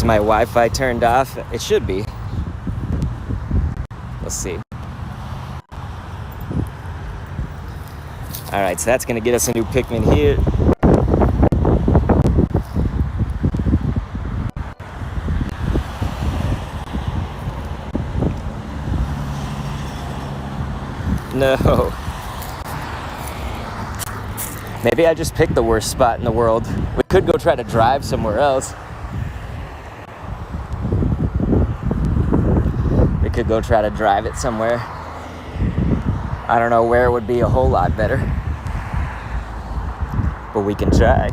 Is my Wi-Fi turned off? It should be. Let's see. Alright, so that's gonna get us a new Pikmin here. No. Maybe I just picked the worst spot in the world. We could go try to drive somewhere else. We could go try to drive it somewhere. I don't know where it would be a whole lot better. But we can try.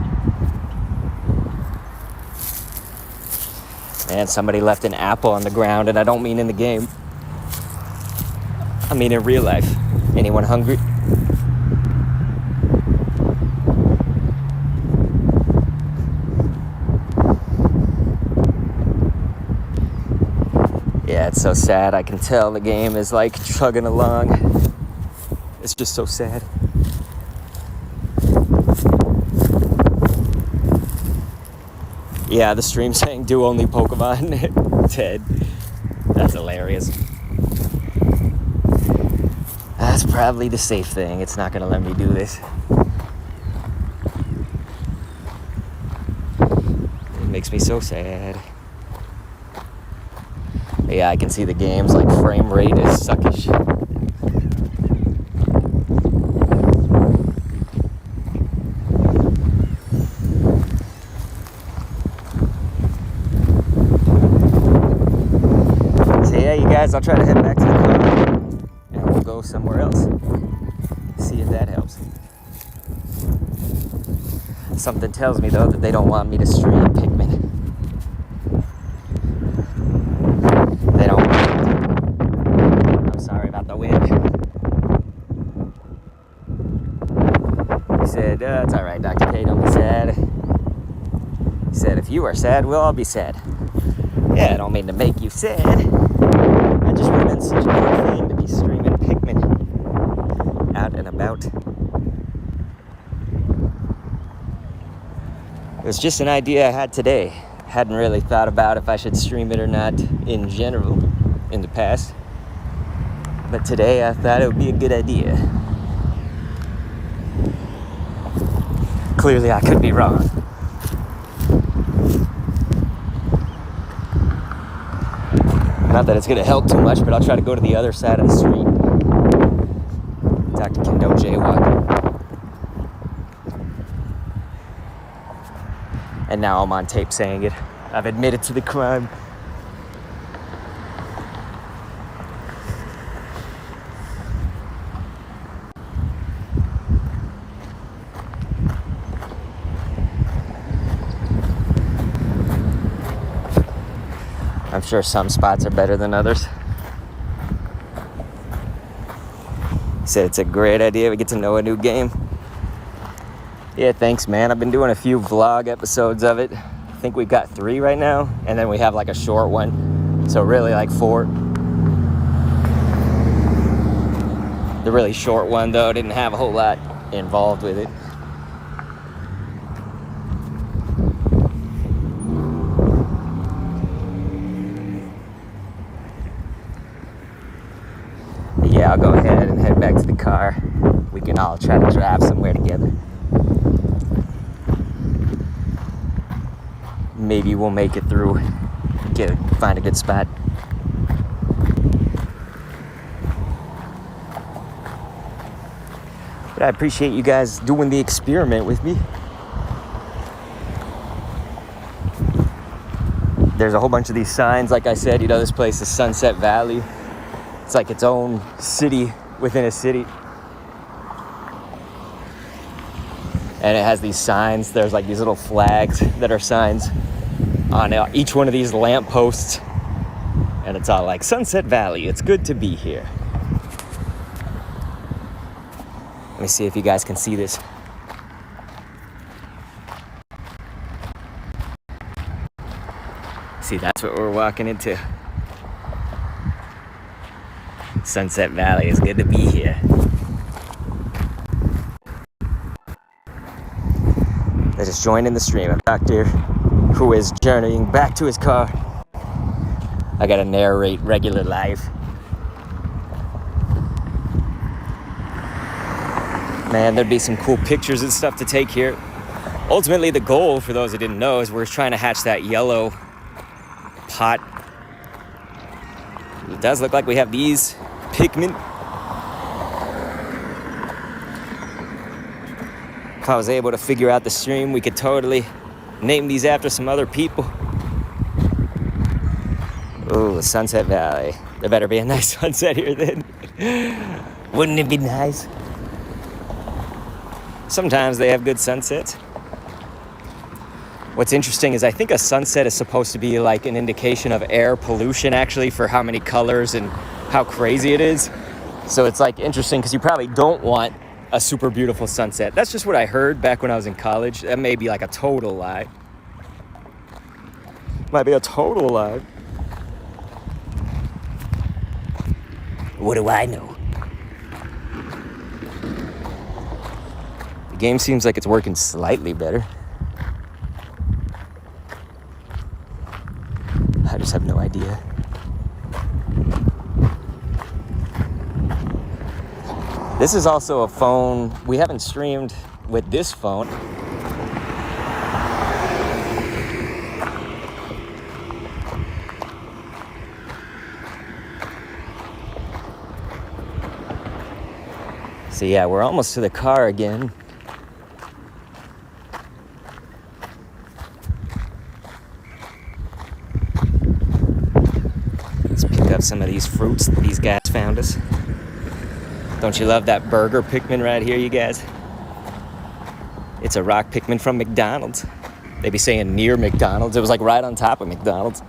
Man, somebody left an apple on the ground, and I don't mean in the game. I mean in real life. Anyone hungry? Yeah, it's so sad. I can tell the game is like chugging along. It's just so sad. Yeah, the stream saying do only Pokemon. Ted. That's hilarious. That's probably the safe thing. It's not gonna let me do this. It makes me so sad. But yeah, I can see the game's like frame rate is suckish. So yeah, you guys, I'll try to head back to the car and we'll go somewhere else. See if that helps. Something tells me though that they don't want me to stream Pikmin. They don't want me. I'm sorry about the wind. He said, it's alright, Dr. K, don't be sad. He said, if you are sad, we'll all be sad. Yeah, I don't mean to make you sad. I just would have been such a cool thing to be streaming Pikmin out and about. It was just an idea I had today. Hadn't really thought about if I should stream it or not in general in the past. But today I thought it would be a good idea. Clearly I could be wrong. Not that it's going to help too much, but I'll try to go to the other side of the street. Dr. Kendo jaywalking. And now I'm on tape saying it. I've admitted to the crime. I'm sure some spots are better than others. He said it's a great idea. We get to know a new game. Yeah, thanks, man. I've been doing a few vlog episodes of it. I think we've got 3 right now, and then we have like a short one. So really like 4. The really short one, though, didn't have a whole lot involved with it. Yeah, I'll go ahead and head back to the car. We can all try to drive somewhere together. Maybe we'll make it through, find a good spot. But I appreciate you guys doing the experiment with me. There's a whole bunch of these signs, like I said, you know, this place is Sunset Valley. It's like its own city within a city. And it has these signs. There's like these little flags that are signs on each one of these lamp posts. And it's all like, Sunset Valley, it's good to be here. Let me see if you guys can see this. See, that's what we're walking into. Sunset Valley, it's good to be here. They're just joining the stream. I'm Dr. who is journeying back to his car. I gotta narrate regular life. Man, there'd be some cool pictures and stuff to take here. Ultimately, the goal, for those who didn't know, is we're trying to hatch that yellow pot. It does look like we have these Pikmin. If I was able to figure out the stream, we could totally name these after some other people. Ooh, Sunset Valley. There better be a nice sunset here then. Wouldn't it be nice? Sometimes they have good sunsets. What's interesting is I think a sunset is supposed to be like an indication of air pollution, actually, for how many colors and how crazy it is. So it's like interesting because you probably don't want a super beautiful sunset. That's just what I heard back when I was in college. That may be like a total lie. Might be a total lie. What do I know? The game seems like it's working slightly better. I just have no idea. This is also a phone. We haven't streamed with this phone. So yeah, we're almost to the car again. Let's pick up some of these fruits that these guys found us. Don't you love that burger Pikmin right here, you guys? It's a rock Pikmin from McDonald's. They be saying near McDonald's. It was like right on top of McDonald's.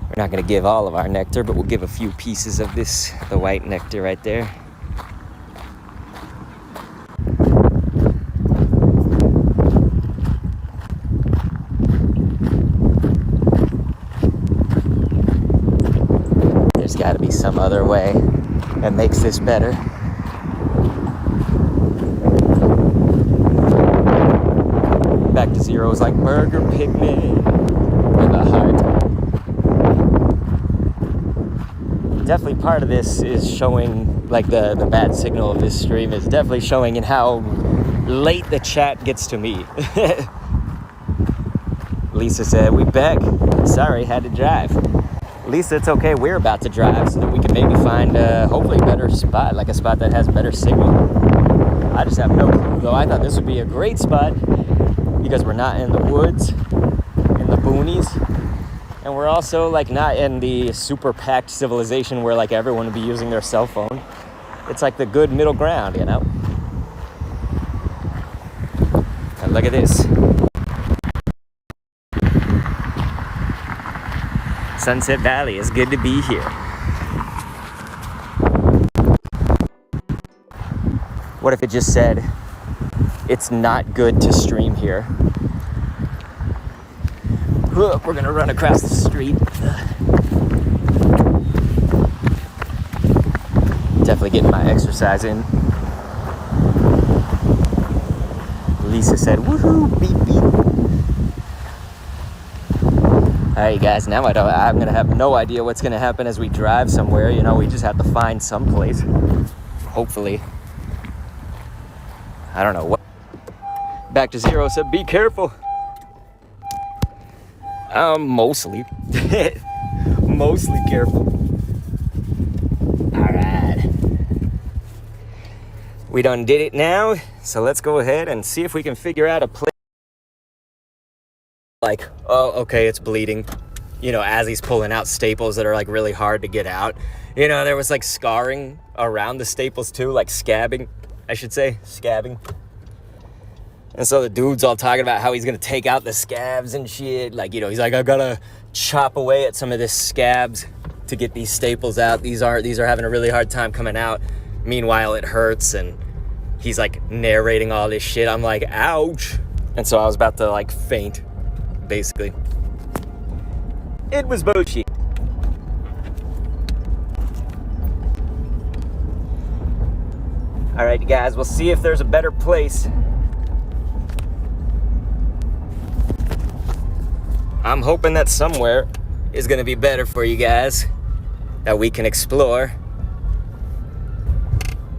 We're not gonna give all of our nectar, but we'll give a few pieces of this, the white nectar right there. There's gotta be some other way that makes this better. Back to Zero is like burger Pikmin with a heart. Definitely part of this is showing, like the bad signal of this stream is definitely showing in how late the chat gets to me. Lisa said, we back. Sorry, had to drive. Lisa, it's okay, we're about to drive so that we can maybe find hopefully a better spot, like a spot that has better signal. I just have no clue though. I thought this would be a great spot because we're not in the woods, in the boonies. And we're also like not in the super packed civilization where like everyone would be using their cell phone. It's like the good middle ground, you know? And look at this. Sunset Valley, it's good to be here. What if it just said, it's not good to stream here? Look, we're gonna run across the street. Definitely getting my exercise in. Lisa said, woohoo, beep, beep. All right, guys, now I'm gonna have no idea what's gonna happen as we drive somewhere. You know, we just have to find some place. Hopefully. I don't know what. Back to Zero said, be careful. Mostly. Mostly careful. Alright. We done did it now, so let's go ahead and see if we can figure out a place. Like, oh, okay, it's bleeding. You know, as he's pulling out staples that are like really hard to get out. You know, there was like scarring around the staples too, like scabbing, I should say, scabbing. And so the dude's all talking about how he's gonna take out the scabs and shit. Like, you know, he's like, I've gotta chop away at some of this scabs to get these staples out. These are having a really hard time coming out. Meanwhile, it hurts, and he's like narrating all this shit. I'm like, ouch. And so I was about to like faint, basically. It was bullshit. All right, guys, we'll see if there's a better place I'm hoping that somewhere is gonna be better for you guys, that we can explore.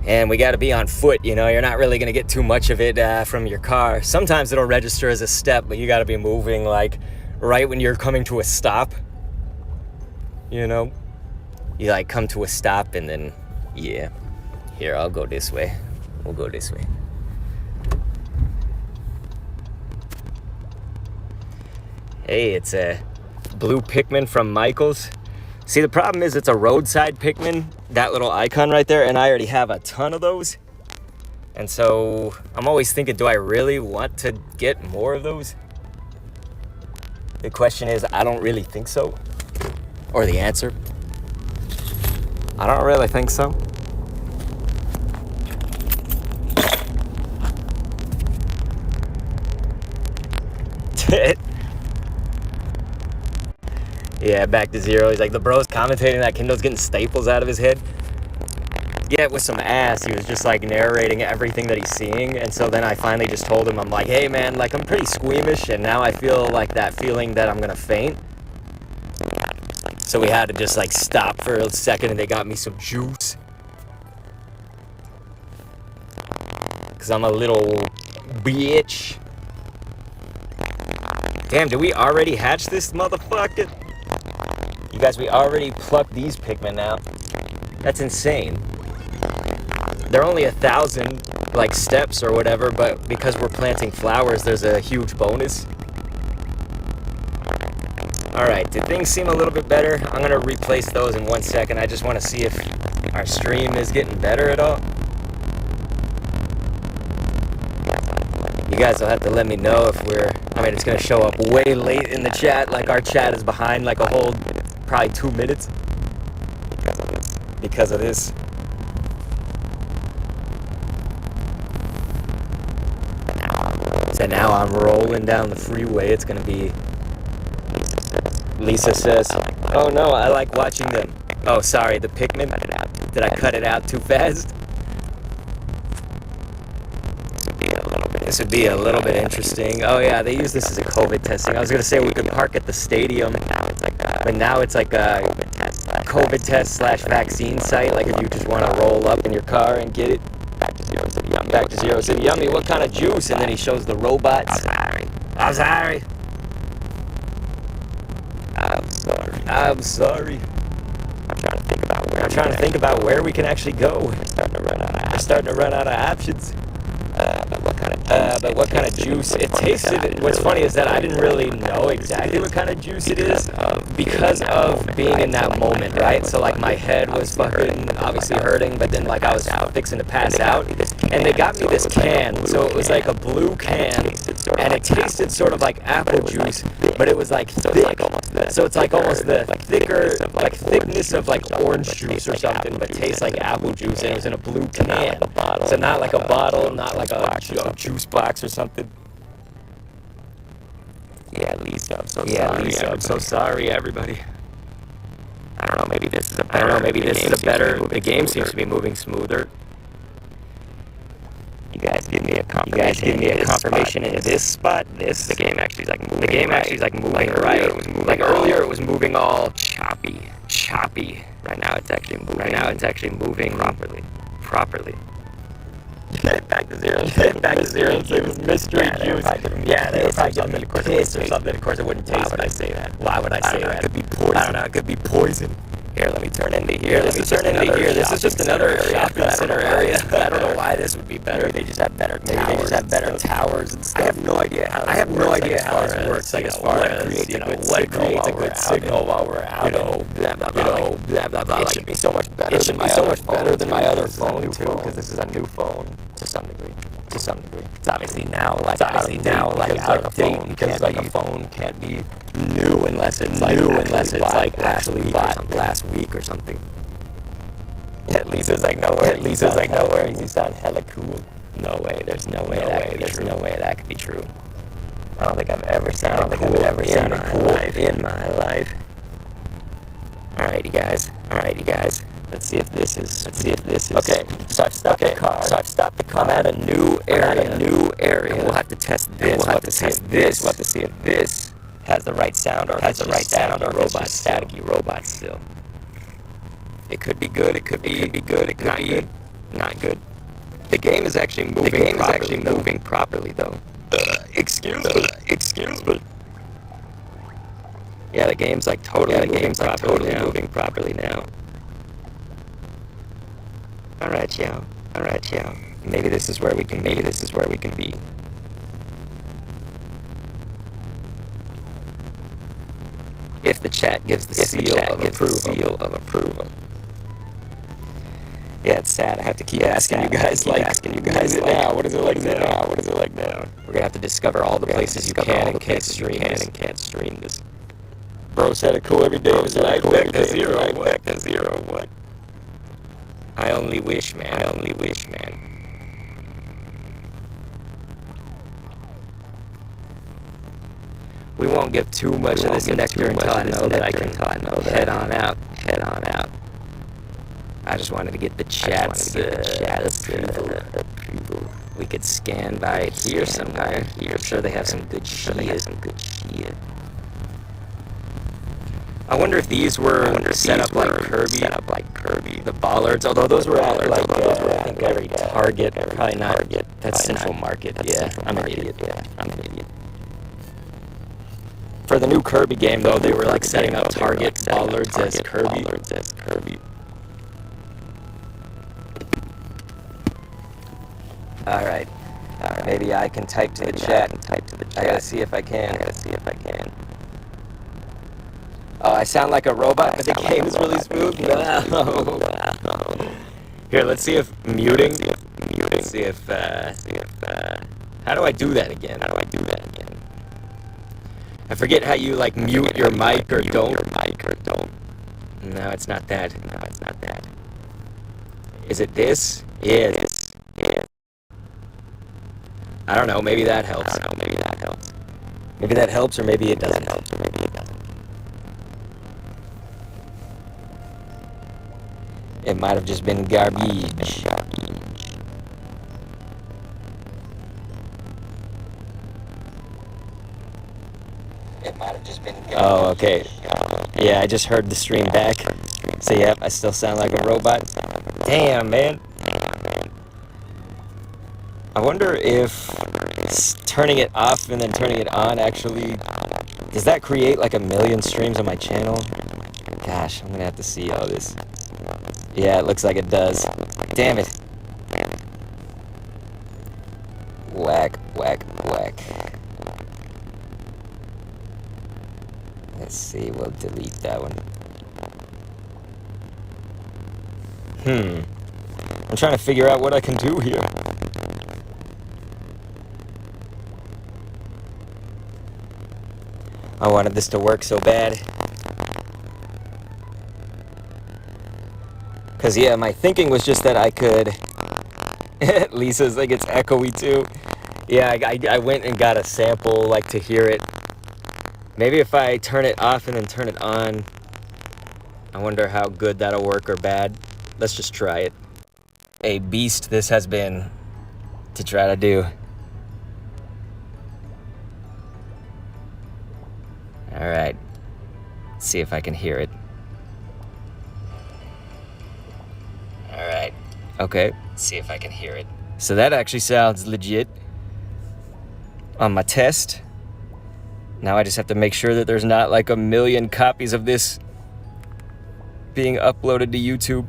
And we gotta be on foot, you know, you're not really gonna get too much of it from your car. Sometimes it'll register as a step, but you gotta be moving like right when you're coming to a stop. You know, you like come to a stop and then, yeah, here, I'll go this way. We'll go this way. Hey, it's a blue Pikmin from Michael's. See, the problem is it's a roadside Pikmin, that little icon right there, and I already have a ton of those. And so I'm always thinking, do I really want to get more of those? The question is, I don't really think so. Or the answer, I don't really think so. Yeah, back to zero. He's like, the bro's commentating that Kindle's getting staples out of his head. Yeah, with some ass. He was just like narrating everything that he's seeing. And so then I finally just told him, I'm like, hey man, like I'm pretty squeamish and now I feel like that feeling that I'm gonna faint. So we had to just like stop for a second and they got me some juice. Cause I'm a little bitch. Damn, did we already hatch this motherfucker? You guys, we already plucked these Pikmin out. That's insane. They're only 1,000 like steps or whatever, but because we're planting flowers, there's a huge bonus. Alright, did things seem a little bit better? I'm gonna replace those in 1 second. I just want to see if our stream is getting better at all. You guys will have to let me know if it's gonna show up way late in the chat, like our chat is behind like a whole, probably 2 minutes. Because of this. So now I'm rolling down the freeway. It's gonna be, Lisa says, oh no, I like watching them. Oh, sorry, the Pikmin. Did I cut it out too fast? This would be a little bit interesting. Oh yeah, they use this as a COVID testing. I was gonna say we could park at the stadium, but now it's like a COVID test / vaccine site. Like if you just want to roll up in your car and get it. Back to zero, said yummy. Back to zero, said yummy. What kind of juice? And then he shows the robots. I'm sorry. I'm sorry. I'm trying to think about where we can actually go. We're starting to run out of options. But what kind of juice it tasted? What's funny is that I didn't really know exactly what kind of juice it is because of being in that moment, right? So like my head was fucking obviously hurting, but then like I was fixing to pass out, and they got me this can. So it was like a blue can, and it tasted sort of like apple juice, but it was like thick. So it's like almost the thicker, like thickness of like orange juice or something, but tastes like apple juice, and it was in a blue can. So not like a bottle, not like a juice box or something. Yeah, Lisa, I'm so sorry, everybody. I don't know, maybe this is a better, the game seems to be moving smoother. You guys give me a confirmation in this spot. The game actually is like moving. Like earlier it was moving all choppy. Right now it's actually moving properly. Back to zero. It was mystery juice. Yeah, they were probably giving me piss or something. Of course, it wouldn't taste. Why would I say that? It could be poison. I don't know. It could be poison. Here, let me turn into here. This is just another shopping center area. I don't know why this would be better. Maybe they just have better towers and stuff. I have no idea how it works. Like as far as what creates a good signal while we're out. Blah blah blah. It should be so much better. It should be so much better than my other phone too, because this is a new phone to some degree. It's obviously now like out of date because like a phone can't be new unless it's like actually bought last week or something. At least it's like nowhere. And you sound hella cool. No way. There's no way that could be true. I don't think I've ever sounded cool in my life. Alright, you guys. Let's see if this is. Okay. So I've stopped the car. I'm at a new area. And we'll have to test this. We'll have to see if this has the right sound, or has the right sound, or robots, staticky robots still. It could be good. It could be good. It could be not good. The game is actually moving properly, though. Excuse me. Yeah, the game's like totally moving properly now. All right, y'all. Maybe this is where we can be. If the chat gives the seal of approval. Yeah, it's sad. I have to keep asking you guys, what is it now? What is it like now? We're gonna have to discover all the places you can and can't stream this. Bro said it cool every day. It was like back to zero. What? I only wish, man. We won't give too much of this nectar until I know that I can head on out. I just wanted to get the chat's approval. We could scan by here somewhere. I'm sure they have some good shit. I wonder if these were set up like Kirby. The bollards, although those were at I think every Target, probably not. That's Central Market. Yeah, I'm an idiot. For the new Kirby game, though, they were like setting up Target bollards as Kirby. All right. Maybe I can type to the chat. I gotta see if I can. Oh, I sound like a robot, but the game is really smooth. No. Here, let's see if muting. How do I do that again? I forget how you like mute your mic or don't. No, it's not that. Is it this? Yeah. I don't know. Maybe that helps. Maybe that helps, or maybe it doesn't. It might have just been garbage. Oh, okay. Yeah, I just heard the stream back. So, yep, I still sound like a robot. Damn, man. I wonder if turning it off and then turning it on actually... Does that create like 1 million streams on my channel? Gosh, I'm gonna have to see all this. Yeah, it looks like it does. Damn it. Whack. Let's see, we'll delete that one. I'm trying to figure out what I can do here. I wanted this to work so bad. Because, yeah, my thinking was just that I could... Lisa's like, it's echoey too. Yeah, I went and got a sample, like, to hear it. Maybe if I turn it off and then turn it on, I wonder how good that'll work or bad. Let's just try it. A beast this has been to try to do. All right. Let's see if I can hear it. All right. Okay. Let's see if I can hear it. So that actually sounds legit on my test. Now I just have to make sure that there's not like 1 million copies of this being uploaded to YouTube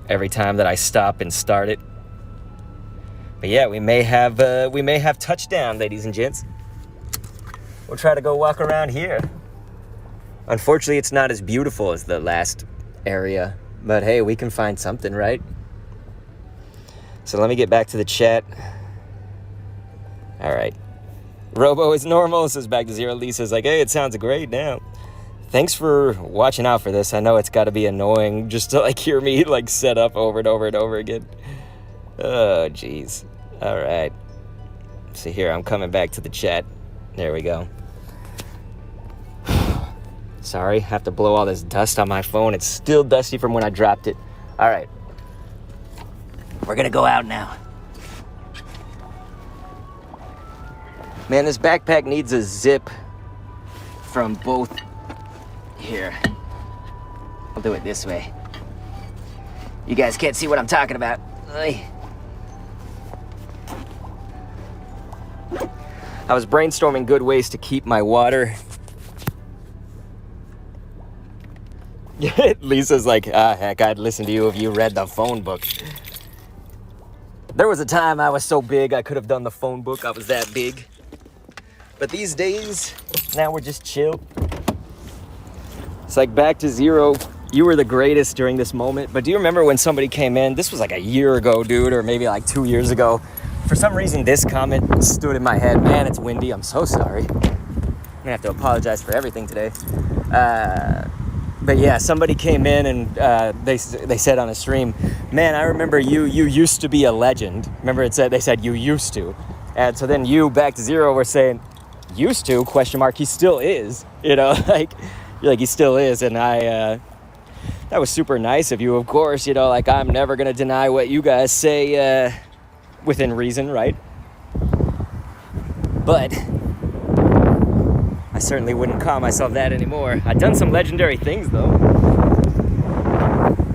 every time that I stop and start it. But yeah, we may have touchdown, ladies and gents. We'll try to go walk around here. Unfortunately, it's not as beautiful as the last area, but hey, we can find something, right? So let me get back to the chat. All right. Robo is normal, says back to zero. Lisa's like, hey, it sounds great now. Thanks for watching out for this. I know it's got to be annoying just to like hear me like set up over and over again. Oh, jeez. All right. So here, I'm coming back to the chat. There we go. Sorry, have to blow all this dust on my phone. It's still dusty from when I dropped it. All right. We're going to go out now. Man, this backpack needs a zip from both. Here, I'll do it this way. You guys can't see what I'm talking about. I was brainstorming good ways to keep my water. Lisa's like, heck, I'd listen to you if you read the phone book. There was a time I was so big I could have done the phone book. I was that big. But these days, now we're just chill. It's like back to zero. You were the greatest during this moment. But do you remember when somebody came in? This was like a year ago, dude, or maybe like 2 years ago. For some reason, this comment stood in my head. Man, it's windy. I'm so sorry. I'm gonna have to apologize for everything today. But yeah, somebody came in and they said on a stream, man, I remember you used to be a legend. Remember they said you used to. And so then you, back to zero, were saying, used to, ? He still is. You know, like, you're like, he still is. And that was super nice of you, of course. You know, like, I'm never going to deny what you guys say within reason, right? But I certainly wouldn't call myself that anymore. I've done some legendary things, though.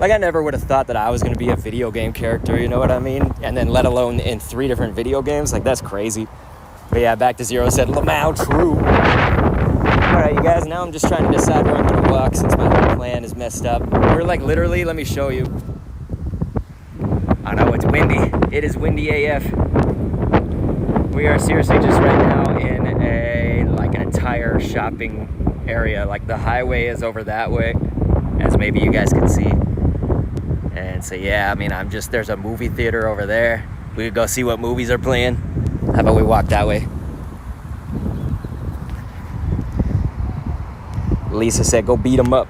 Like, I never would have thought that I was going to be a video game character, you know what I mean? And then let alone in 3 different video games. Like, that's crazy. But yeah, back to zero said, Lamau, true. Alright, you guys, now I'm just trying to decide where I'm going to walk since my whole plan is messed up. We're like, literally, let me show you. I know it's windy. It is windy AF. We are seriously just right now in an entire shopping area. Like, the highway is over that way, as maybe you guys can see. And so yeah, I mean, there's a movie theater over there. We could go see what movies are playing. How about we walk that way? Lisa said, go beat them up.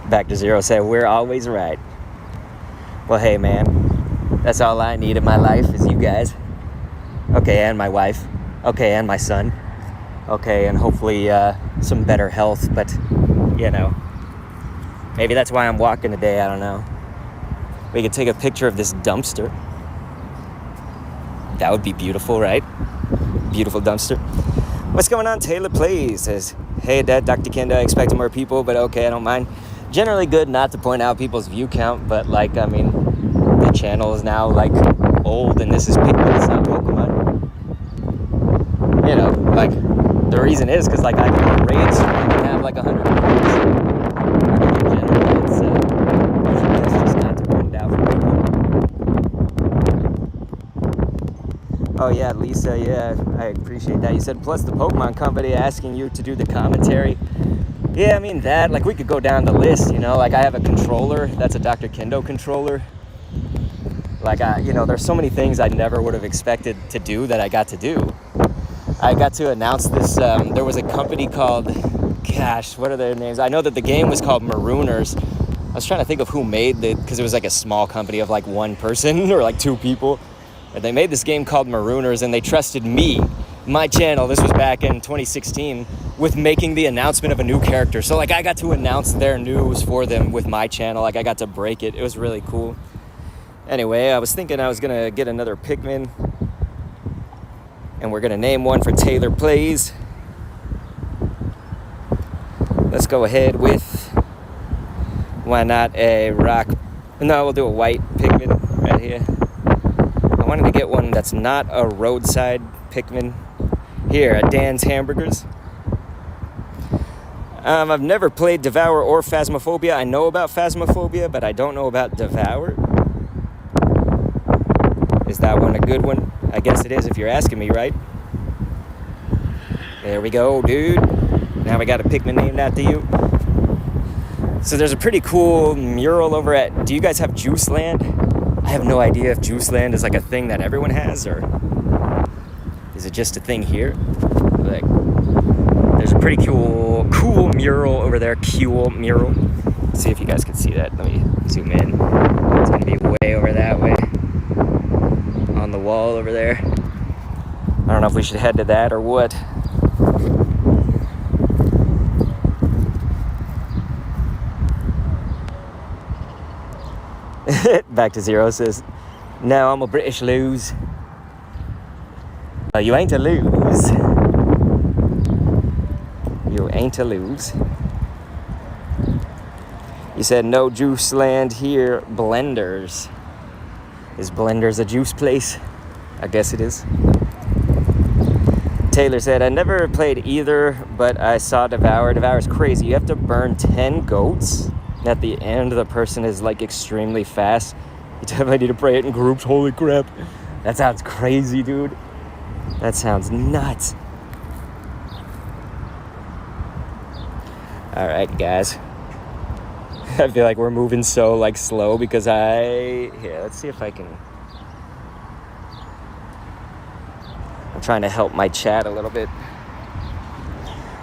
Back to zero said, we're always right. Well, hey, man, that's all I need in my life is you guys. Okay, and my wife. Okay, and my son. Okay, and hopefully some better health, but, you know, maybe that's why I'm walking today, I don't know. We could take a picture of this dumpster. That would be beautiful, right? Beautiful dumpster. What's going on? Taylor Plays says, hey, Dad, Dr. Kenda, I expected more people, but okay, I don't mind. Generally good not to point out people's view count, but, like, I mean, the channel is now, like, old, and this is Pikmin, it's not Pokemon. You know, like, the reason is because, like, I can raid stream and have, like, 100 views. In general, it's usually just not to point out for people. Oh, yeah, Lisa, yeah, I appreciate that. You said, plus the Pokemon company asking you to do the commentary. Yeah, I mean, that, like, we could go down the list, you know? Like, I have a controller. That's a Dr. Kendo controller. Like, you know, there's so many things I never would have expected to do that I got to do. I got to announce this. There was a company called, gosh, what are their names? I know that the game was called Marooners. I was trying to think of who made it, because it was like a small company of like 1 person or like 2 people. And they made this game called Marooners, and they trusted me, my channel, this was back in 2016, with making the announcement of a new character. So, like, I got to announce their news for them with my channel. Like, I got to break it. It was really cool. Anyway, I was thinking I was going to get another Pikmin. And we're going to name one for Taylor Plays. Let's go ahead with, why not a rock? No, we'll do a white Pikmin right here. I wanted to get one that's not a roadside Pikmin. Here, at Dan's Hamburgers. I've never played Devour or Phasmophobia. I know about Phasmophobia, but I don't know about Devour. Is that one a good one? I guess it is if you're asking me, right? There we go, dude. Now we got a Pikmin named after you. So there's a pretty cool mural over at... Do you guys have Juice Land? I have no idea if Juice Land is like a thing that everyone has, or is it just a thing here? Like, there's a pretty cool mural over there. Cool mural. Let's see if you guys can see that. Let me zoom in. It's gonna be way over that way. On the wall over there. I don't know if we should head to that or what. Back to zero says, no, I'm a British lose. You ain't to lose. You ain't to lose. You said no juice land here. Blenders. Is Blenders a juice place? I guess it is. Taylor said, I never played either, but I saw Devour. Devour's crazy. You have to burn 10 goats. And at the end, the person is like extremely fast. You definitely need to play it in groups. Holy crap. That sounds crazy, dude. That sounds nuts. All right, guys. I feel like we're moving so like slow because here, let's see if I can. I'm trying to help my chat a little bit.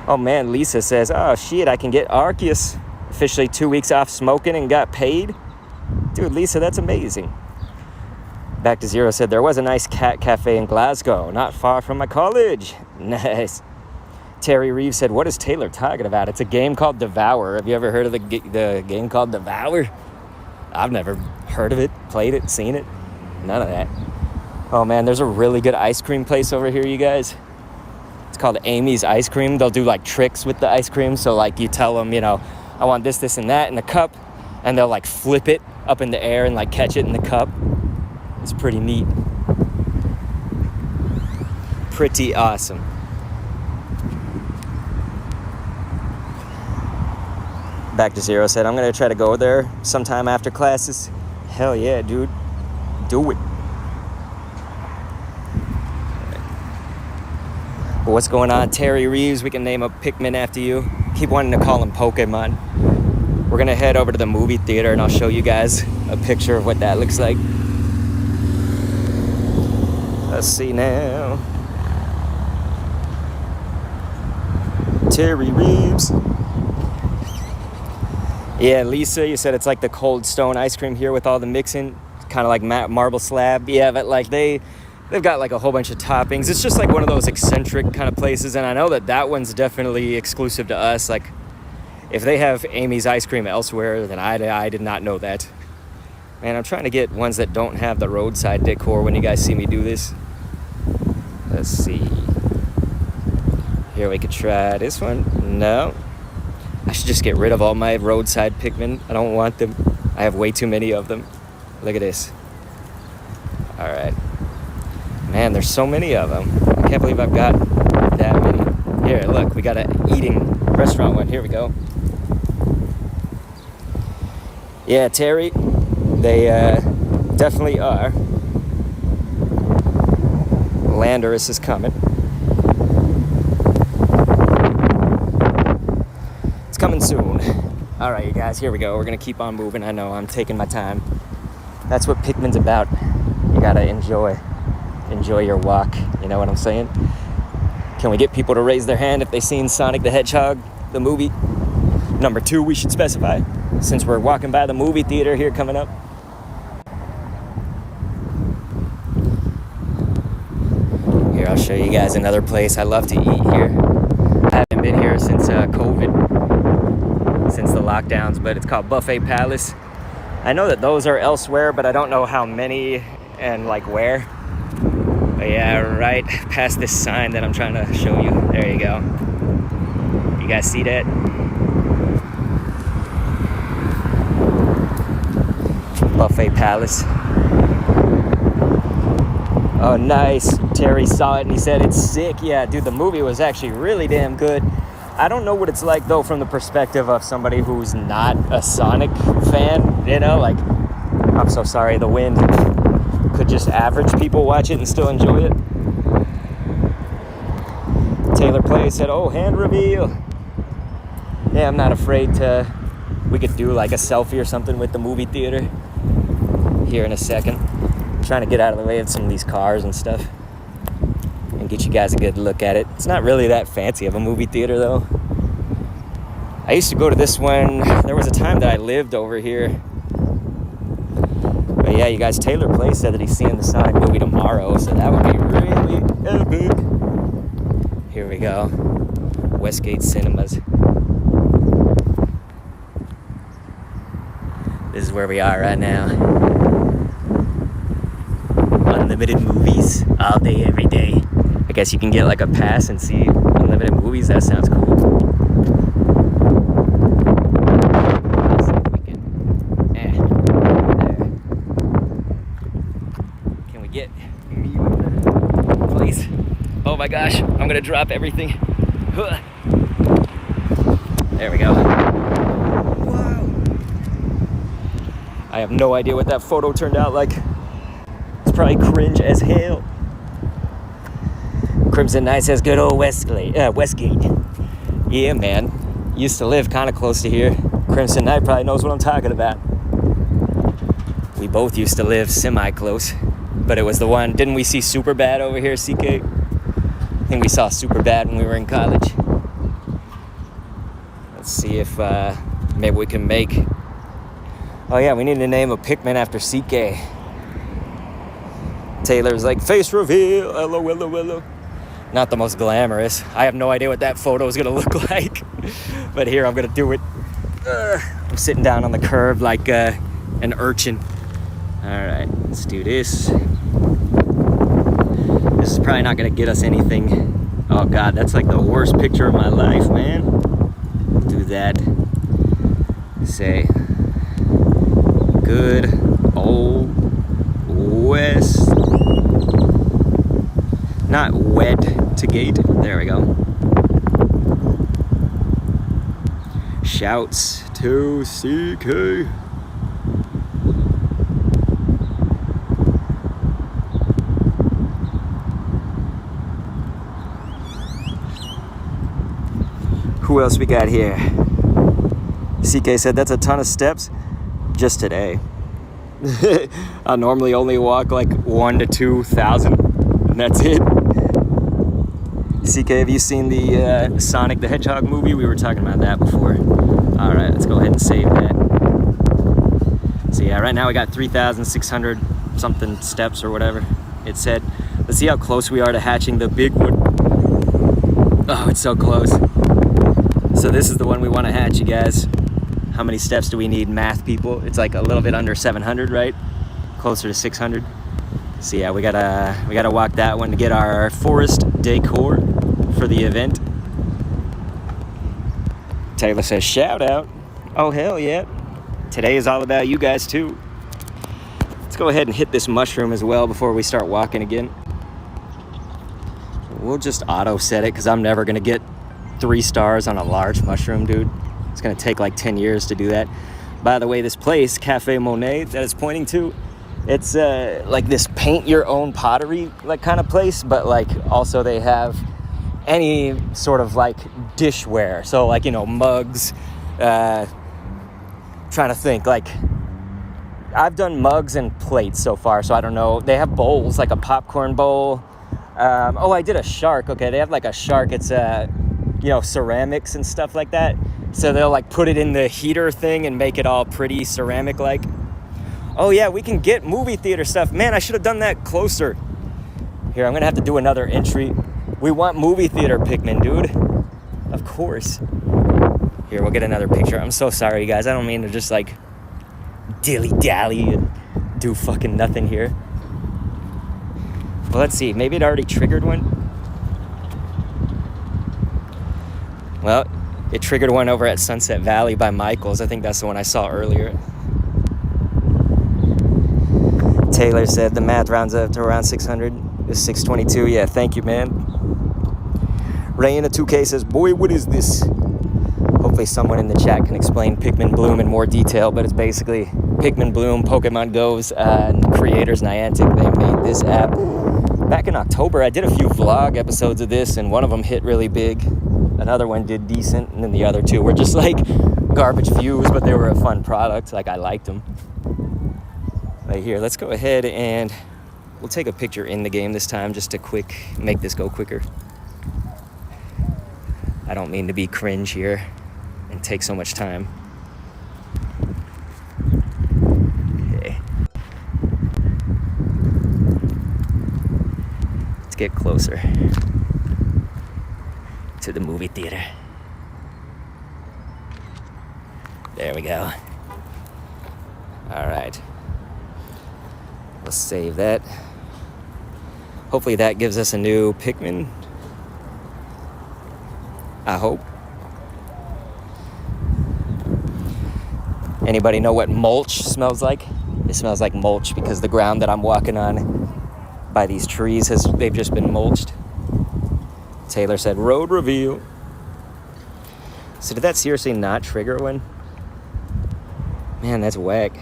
Oh man, Lisa says, oh shit, I can get Arceus. Officially 2 weeks off smoking and got paid. Dude, Lisa, that's amazing. Back to Zero said, there was a nice cat cafe in Glasgow, not far from my college. Nice. Terry Reeves said, what is Taylor talking about? It's a game called Devour. Have you ever heard of the game called Devour? I've never heard of it, played it, seen it. None of that. Oh man, there's a really good ice cream place over here, you guys. It's called Amy's Ice Cream. They'll do like tricks with the ice cream. So like you tell them, you know, I want this, this, and that in a cup. And they'll like flip it up in the air and like catch it in the cup. It's pretty neat. Pretty awesome. Back to Zero said, I'm going to try to go there sometime after classes. Hell yeah, dude. Do it. Well, what's going on? Terry Reeves, we can name a Pikmin after you. Keep wanting to call him Pokemon. We're going to head over to the movie theater and I'll show you guys a picture of what that looks like. Let's see now. Terry Reeves. Yeah, Lisa, you said it's like the Cold Stone ice cream here with all the mixing, kind of like marble slab. Yeah, but like they've got like a whole bunch of toppings. It's just like one of those eccentric kind of places, and I know that one's definitely exclusive to us. Like, if they have Amy's ice cream elsewhere, then I did not know that. Man, I'm trying to get ones that don't have the roadside decor when you guys see me do this. Let's see. Here, we could try this one. No. I should just get rid of all my roadside Pikmin. I don't want them. I have way too many of them. Look at this. All right. Man, there's so many of them. I can't believe I've got that many. Here, look, we got an eating restaurant one. Here we go. Yeah, Terry, they definitely are. Landorus is coming. Coming soon. All right, you guys, here we go. We're gonna keep on moving. I know I'm taking my time. That's what Pikmin's about. You gotta enjoy your walk. You know what I'm saying? Can we get people to raise their hand if they've seen Sonic the Hedgehog, the movie? Number 2, we should specify, since we're walking by the movie theater here coming up. Here, I'll show you guys another place I love to eat here. I haven't been here since COVID. Since the lockdowns, but it's called Buffet Palace. I know that those are elsewhere, but I don't know how many and like where. But yeah, right past this sign that I'm trying to show you. There you go. You guys see that? Buffet Palace. Oh, nice. Terry saw it and he said it's sick. Yeah, dude, the movie was actually really damn good. I don't know what it's like, though, from the perspective of somebody who's not a Sonic fan, you know, like, I'm so sorry, the wind. Could just average people watch it and still enjoy it. Taylor Play said, oh, hand reveal. Yeah, I'm not afraid to, we could do like a selfie or something with the movie theater here in a second. I'm trying to get out of the way of some of these cars and stuff. Get you guys a good look at it. It's not really that fancy of a movie theater though. I used to go to this one. There was a time that I lived over here. But yeah, you guys, Taylor Play said that he's seeing the Sonic movie tomorrow, so that would be really epic. Here we go. Westgate Cinemas. This is where we are right now. Unlimited movies all day, every day. I guess you can get like a pass and see unlimited movies. That sounds cool. Let's see if we can. There. Can we get me in the place? Oh my gosh, I'm gonna drop everything. Huh. There we go. Wow. I have no idea what that photo turned out like. It's probably cringe as hell. Crimson Knight says good old Westgate. Yeah, man. Used to live kind of close to here. Crimson Knight probably knows what I'm talking about. We both used to live semi-close. But it was the one, didn't we see Superbad over here, CK? I think we saw Superbad when we were in college. Let's see if maybe we can make... Oh yeah, we need to name a Pikmin after CK. Taylor's like, face reveal, hello. Not the most glamorous. I have no idea what that photo is gonna look like. But here, I'm gonna do it. I'm sitting down on the curb like an urchin. All right, let's do this. This is probably not gonna get us anything. Oh God, that's like the worst picture of my life, man. Do that. Say, good old West. Not wed to gate. There we go. Shouts to CK. Who else we got here? CK said that's a ton of steps just today. I normally only walk like 1,000 to 2,000 and that's it. CK, have you seen the Sonic the Hedgehog movie? We were talking about that before. All right, let's go ahead and save that. So yeah, right now we got 3,600 something steps or whatever it said. Let's see how close we are to hatching the big one. Oh, it's so close. So this is the one we want to hatch, you guys. How many steps do we need, math people? It's like a little bit under 700, right? Closer to 600. So yeah, we gotta walk that one to get our Forest Decor for the event. Taylor says, shout out. Oh, hell yeah. Today is all about you guys too. Let's go ahead and hit this mushroom as well before we start walking again. We'll just auto set it because I'm never gonna get 3 stars on a large mushroom, dude. It's gonna take like 10 years to do that. By the way, this place, Cafe Monet, that it's pointing to, it's like this paint your own pottery like kind of place, but like also they have any sort of like dishware. So like, you know, mugs, trying to think, like I've done mugs and plates so far, so I don't know. They have bowls, like a popcorn bowl. Oh, I did a shark. Okay, they have like a shark. It's you know, ceramics and stuff like that. So they'll like put it in the heater thing and make it all pretty ceramic like. Oh yeah, we can get movie theater stuff. Man, I should have done that closer. Here, I'm gonna have to do another entry. We want movie theater Pikmin, dude. Of course. Here, we'll get another picture. I'm so sorry, guys. I don't mean to just like dilly-dally and do fucking nothing here. Well, let's see. Maybe it already triggered one. Well, it triggered one over at Sunset Valley by Michael's. I think that's the one I saw earlier. Taylor said the math rounds up to around 600. It's 622. Yeah, thank you, man. Ray in a 2K says, boy, what is this? Hopefully someone in the chat can explain Pikmin Bloom in more detail, but it's basically Pikmin Bloom, Pokemon Go's creators, Niantic. They made this app back in October. I did a few vlog episodes of this, and one of them hit really big. Another one did decent, and then the other two were just like garbage views, but they were a fun product. Like, I liked them. Right here, let's go ahead and we'll take a picture in the game this time just to make this go quicker. I don't mean to be cringe here and take so much time. Okay. Let's get closer to the movie theater. There we go. All right. Let's save that. Hopefully that gives us a new Pikmin. I hope. Anybody know what mulch smells like? It smells like mulch because the ground that I'm walking on by these trees they've just been mulched. Taylor said road reveal. So did that seriously not trigger one? Man, that's whack.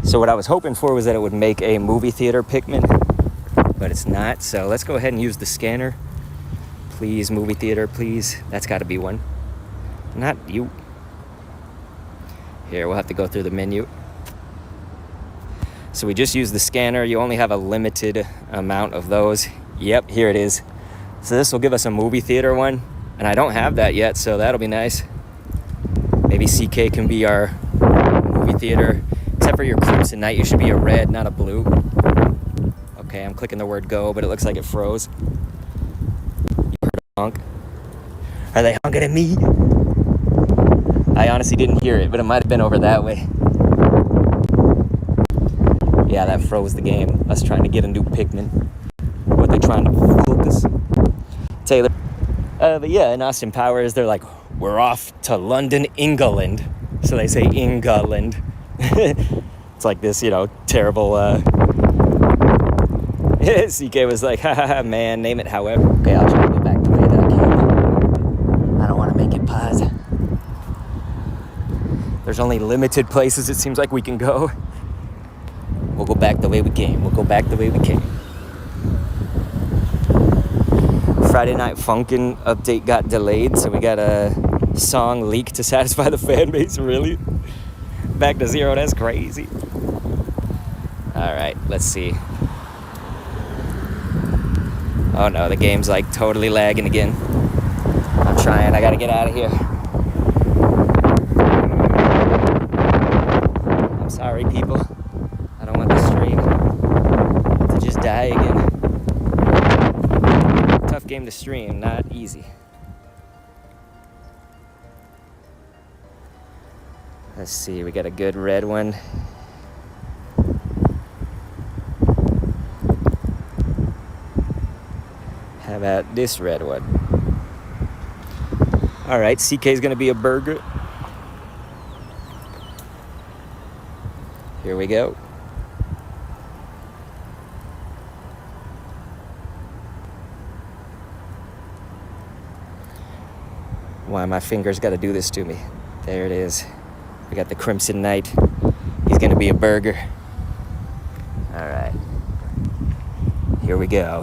So what I was hoping for was that it would make a movie theater Pikmin, but it's not. So let's go ahead and use the scanner. Please, movie theater, please. That's got to be one. Not you. Here, we'll have to go through the menu. So we just used the scanner. You only have a limited amount of those. Yep, here it is. So this will give us a movie theater one, and I don't have that yet, so that'll be nice. Maybe CK can be our movie theater. Except for your Crimson Knight, you should be a red, not a blue. Okay, I'm clicking the word go, but it looks like it froze. You heard a honk? Are they honking at me? I honestly didn't hear it, but it might have been over that way. Yeah, that froze the game. Us trying to get a new Pikmin. What, they trying to focus? Taylor. But yeah, in Austin Powers, they're like, we're off to London, England. So they say England. It's like this, terrible, CK was like, ha, man, name it however. Okay, I'll try to go back the way that I can. I don't want to make it pause. There's only limited places it seems like we can go. We'll go back the way we came. Friday Night Funkin' update got delayed, so we got a song leak to satisfy the fan base, really? Back to zero, that's crazy. Alright, let's see. Oh no, the game's like totally lagging again. I'm trying, I gotta get out of here. I'm sorry, people. I don't want the stream to just die again. Tough game to stream, not easy. Let's see, we got a good red one. How about this red one? All right, CK's gonna be a burger. Here we go. Why my fingers gotta do this to me? There it is. We got the Crimson Knight. He's gonna be a burger. All right. Here we go.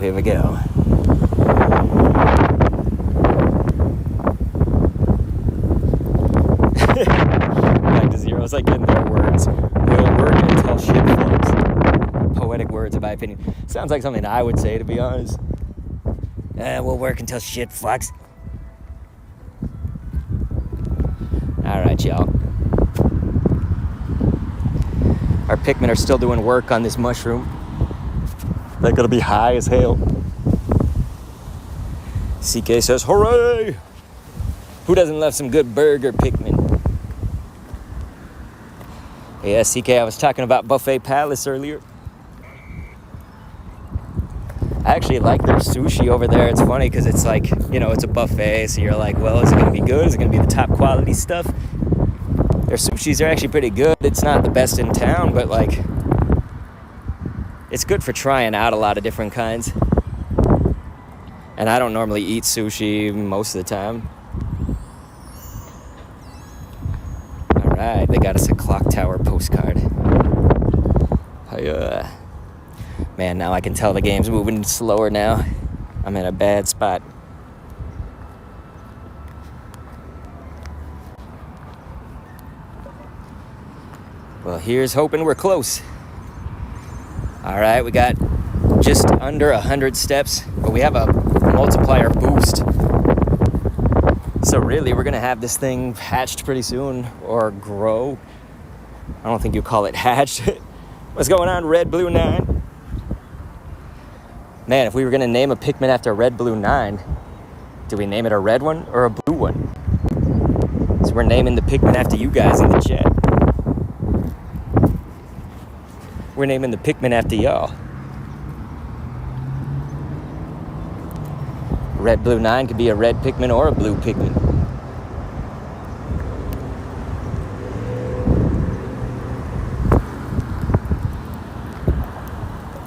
Back to zero. It's like in their words. We'll work until shit fucks. Poetic words, in my opinion. Sounds like something I would say, to be honest. We'll work until shit fucks. All right, y'all. Our Pikmin are still doing work on this mushroom. They're gonna be high as hell. CK says, hooray! Who doesn't love some good burger Pikmin? Yeah, CK, I was talking about Buffet Palace earlier. I actually like their sushi over there. It's funny because it's like, it's a buffet, so you're like, well, is it gonna be good? Is it gonna be the top quality stuff? Their sushis are actually pretty good. It's not the best in town, but like, it's good for trying out a lot of different kinds. And I don't normally eat sushi most of the time. All right, they got us a clock tower postcard. Hiya. Man, now I can tell the game's moving slower now. I'm in a bad spot. Well, here's hoping we're close. All right, we got just under 100 steps, but we have a multiplier boost. So really, we're gonna have this thing hatched pretty soon, or grow. I don't think you call it hatched. What's going on, Red Blue 9? Man, if we were gonna name a Pikmin after Red Blue 9, do we name it a red one or a blue one? So we're naming the Pikmin after you guys in the chat. We're naming the Pikmin after y'all. Red Blue 9 could be a red Pikmin or a blue Pikmin.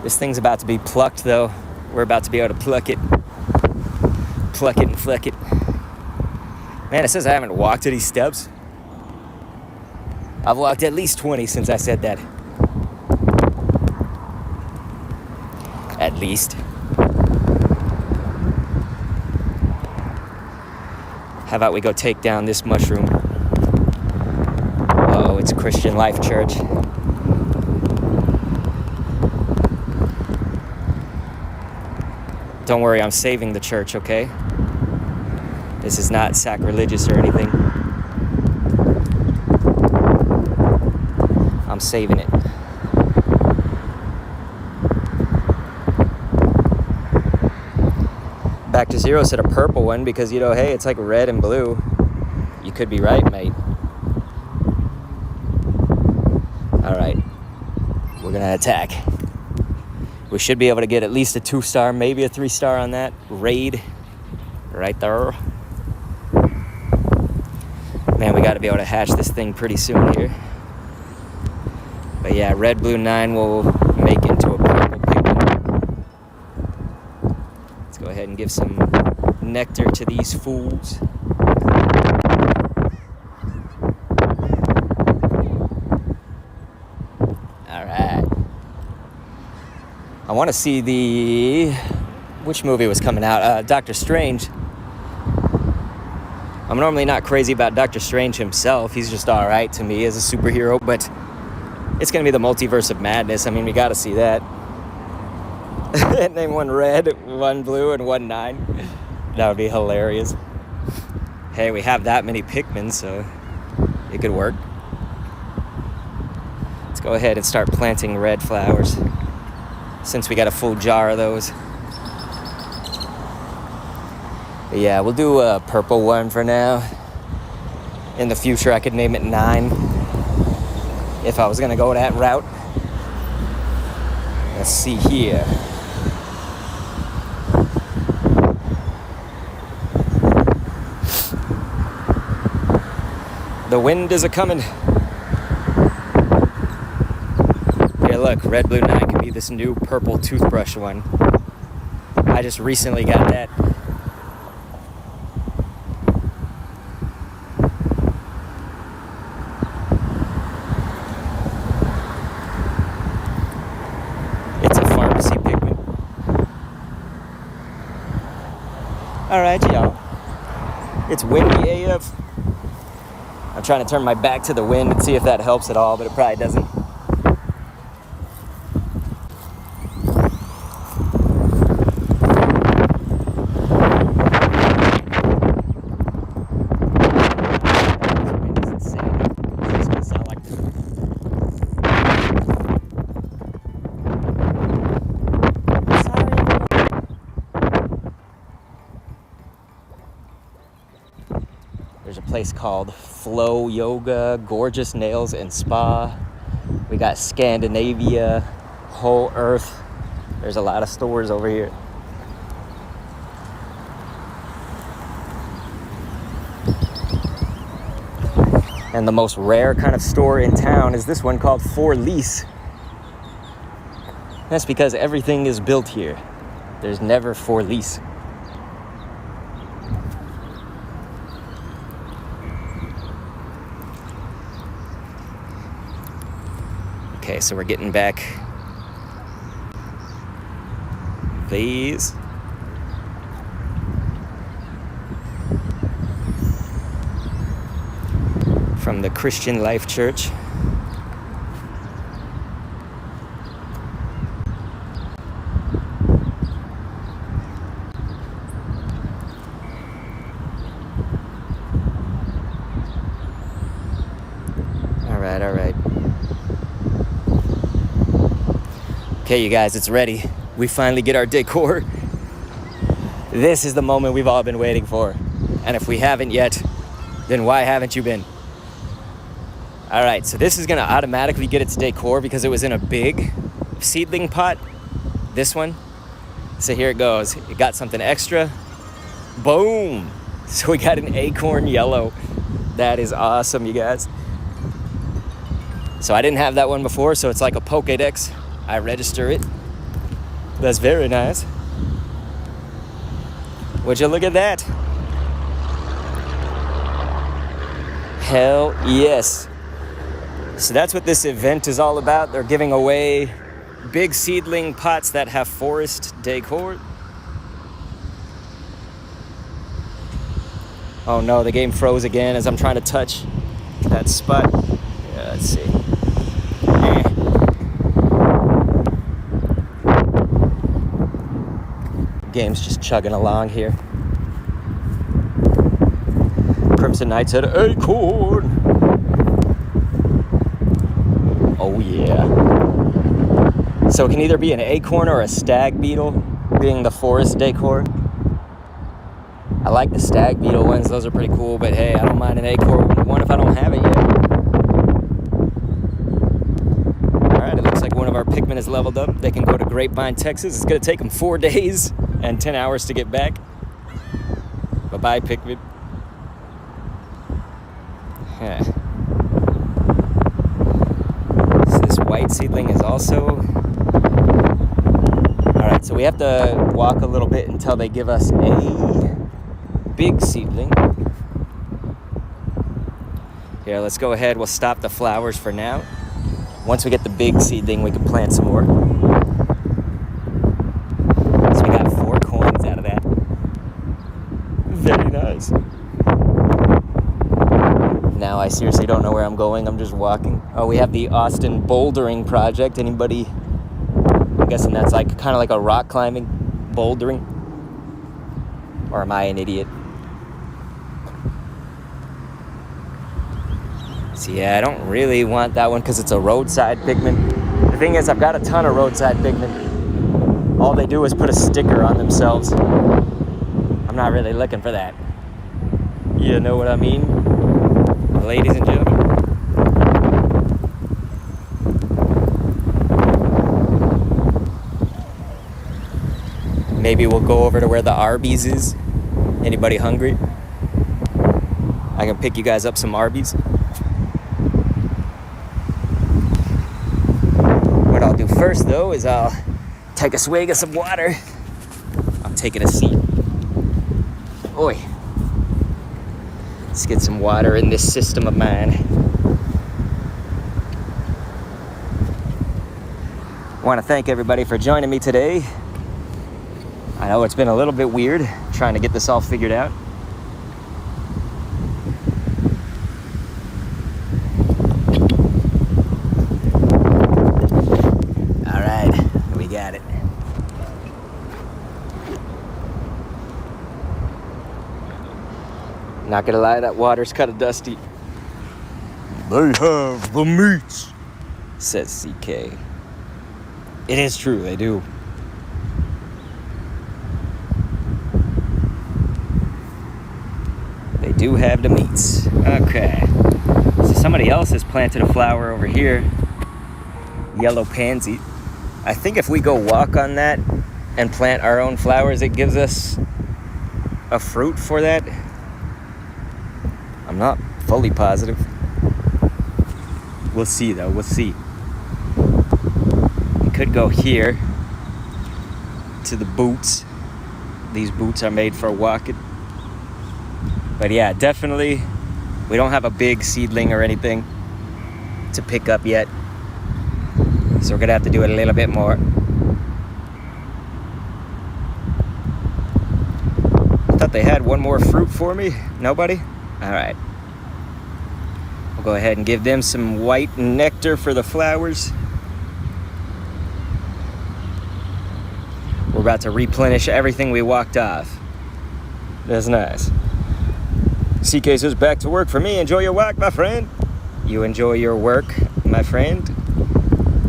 This thing's about to be plucked, though. We're about to be able to pluck it. Pluck it and flick it. Man, it says I haven't walked to these steps. I've walked at least 20 since I said that. At least. How about we go take down this mushroom? Oh, it's Christian Life Church. Don't worry, I'm saving the church, okay? This is not sacrilegious or anything. I'm saving it. Back to Zero said a purple one because, you know, hey, it's like red and blue. You could be right, mate. All right. We're going to attack. We should be able to get at least a 2-star, maybe a 3-star on that raid right there. Man, we got to be able to hatch this thing pretty soon here. But yeah, Red Blue 9 will make into a purple Pikmin. Let's go ahead and give some nectar to these fools. All right. I want to see which movie was coming out? Doctor Strange. I'm normally not crazy about Doctor Strange himself. He's just all right to me as a superhero, but it's going to be the Multiverse of Madness. I mean, we got to see that. Name one red, one blue, and one 9. That would be hilarious. Hey, we have that many Pikmin, so it could work. Let's go ahead and start planting red flowers, since we got a full jar of those. But yeah, we'll do a purple one for now. In the future, I could name it 9 if I was gonna go that route. Let's see here. The wind is a-coming. Here, look, Red Blue 9 can be this new purple toothbrush one. I just recently got that. It's a pharmacy Pikmin. Alright, y'all. It's windy AF. I'm trying to turn my back to the wind and see if that helps at all, but it probably doesn't. There's a place called Flow Yoga, Gorgeous Nails and Spa. We got Scandinavia, Whole Earth. There's a lot of stores over here. And the most rare kind of store in town is this one called For Lease. That's because everything is built here. There's never for lease. Okay, so we're getting back these. From the Christian Life Church. All right. Okay, you guys, it's ready. We finally get our decor. This is the moment we've all been waiting for. And if we haven't yet, then why haven't you been? All right, so this is gonna automatically get its decor because it was in a big seedling pot, this one. So here it goes. It got something extra. Boom! So we got an acorn yellow. That is awesome, you guys. So I didn't have that one before, so it's like a Pokédex. I register it. That's very nice. Would you look at that? Hell yes. So that's what this event is all about. They're giving away big seedling pots that have forest decor. Oh no, the game froze again as I'm trying to touch that spot. Yeah, let's see. Game's just chugging along here. Crimson Knight said, acorn! Oh yeah. So it can either be an acorn or a stag beetle, being the forest decor. I like the stag beetle ones, those are pretty cool, but hey, I don't mind an acorn one if I don't have it yet. Alright, it looks like one of our Pikmin is leveled up. They can go to Grapevine, Texas. It's going to take them 4 days and 10 hours to get back. Bye-bye, Pikmin. Yeah. So this white seedling is also... Alright, so we have to walk a little bit until they give us a big seedling. Here, let's go ahead. We'll stop the flowers for now. Once we get the big seedling, we can plant some more. So we got 4 coins out of that. Very nice. Now I seriously don't know where I'm going. I'm just walking. Oh, we have the Austin Bouldering Project. Anybody? I'm guessing that's like kind of like a rock climbing, bouldering. Or am I an idiot? So yeah, I don't really want that one because it's a roadside Pikmin. The thing is, I've got a ton of roadside Pikmin. All they do is put a sticker on themselves. I'm not really looking for that. You know what I mean? Ladies and gentlemen. Maybe we'll go over to where the Arby's is. Anybody hungry? I can pick you guys up some Arby's. What I'll do first, though, is I'll take a swig of some water. I'm taking a seat. Oi. Let's get some water in this system of mine. I want to thank everybody for joining me today. I know it's been a little bit weird trying to get this all figured out. All right, we got it. Not gonna lie, that water's kind of dusty. They have the meats, says CK. It is true, they do. They do have the meats. Okay. So somebody else has planted a flower over here. Yellow pansy. I think if we go walk on that and plant our own flowers, it gives us a fruit for that. I'm not fully positive. We'll see though, we'll see. We could go here to the boots. These boots are made for walking. But yeah, definitely, we don't have a big seedling or anything to pick up yet. So we're gonna have to do it a little bit more. I thought they had one more fruit for me. Nobody? All right. We'll go ahead and give them some white nectar for the flowers. We're about to replenish everything we walked off. That's nice. CK says, back to work for me. Enjoy your walk, my friend. You enjoy your work, my friend.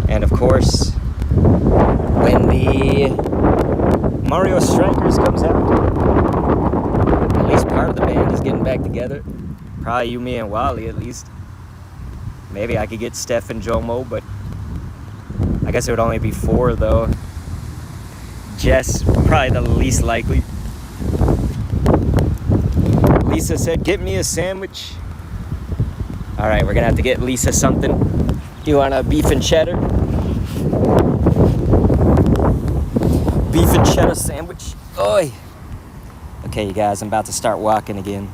And of course, when the Mario Strikers comes out, at least part of the band is getting back together. Probably you, me, and Wally at least. Maybe I could get Steph and Jomo, but I guess it would only be 4 though. Jess, probably the least likely. Lisa said, get me a sandwich. All right, we're gonna have to get Lisa something. You want a beef and cheddar? Beef and cheddar sandwich. Oi. Okay, you guys, I'm about to start walking again.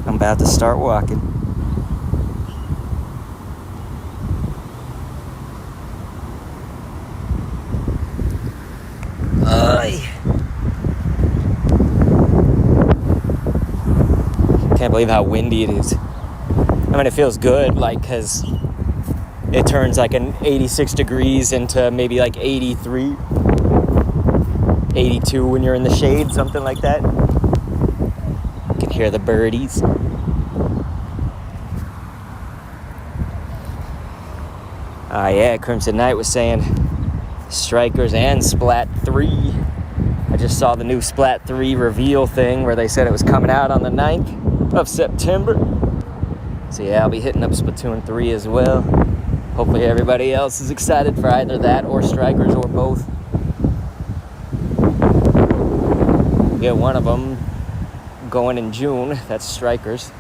I'm about to start walking. Oi. Can't believe how windy it is. I mean, it feels good, like, because it turns like an 86 degrees into maybe like 83, 82 when you're in the shade, something like that. You can hear the birdies. Yeah, Crimson Knight was saying Strikers and Splat 3. I just saw the new Splat 3 reveal thing where they said it was coming out on the 9th of September. So yeah, I'll be hitting up Splatoon 3 as well. Hopefully everybody else is excited for either that or Strikers or both. We got one of them going in June. That's Strikers.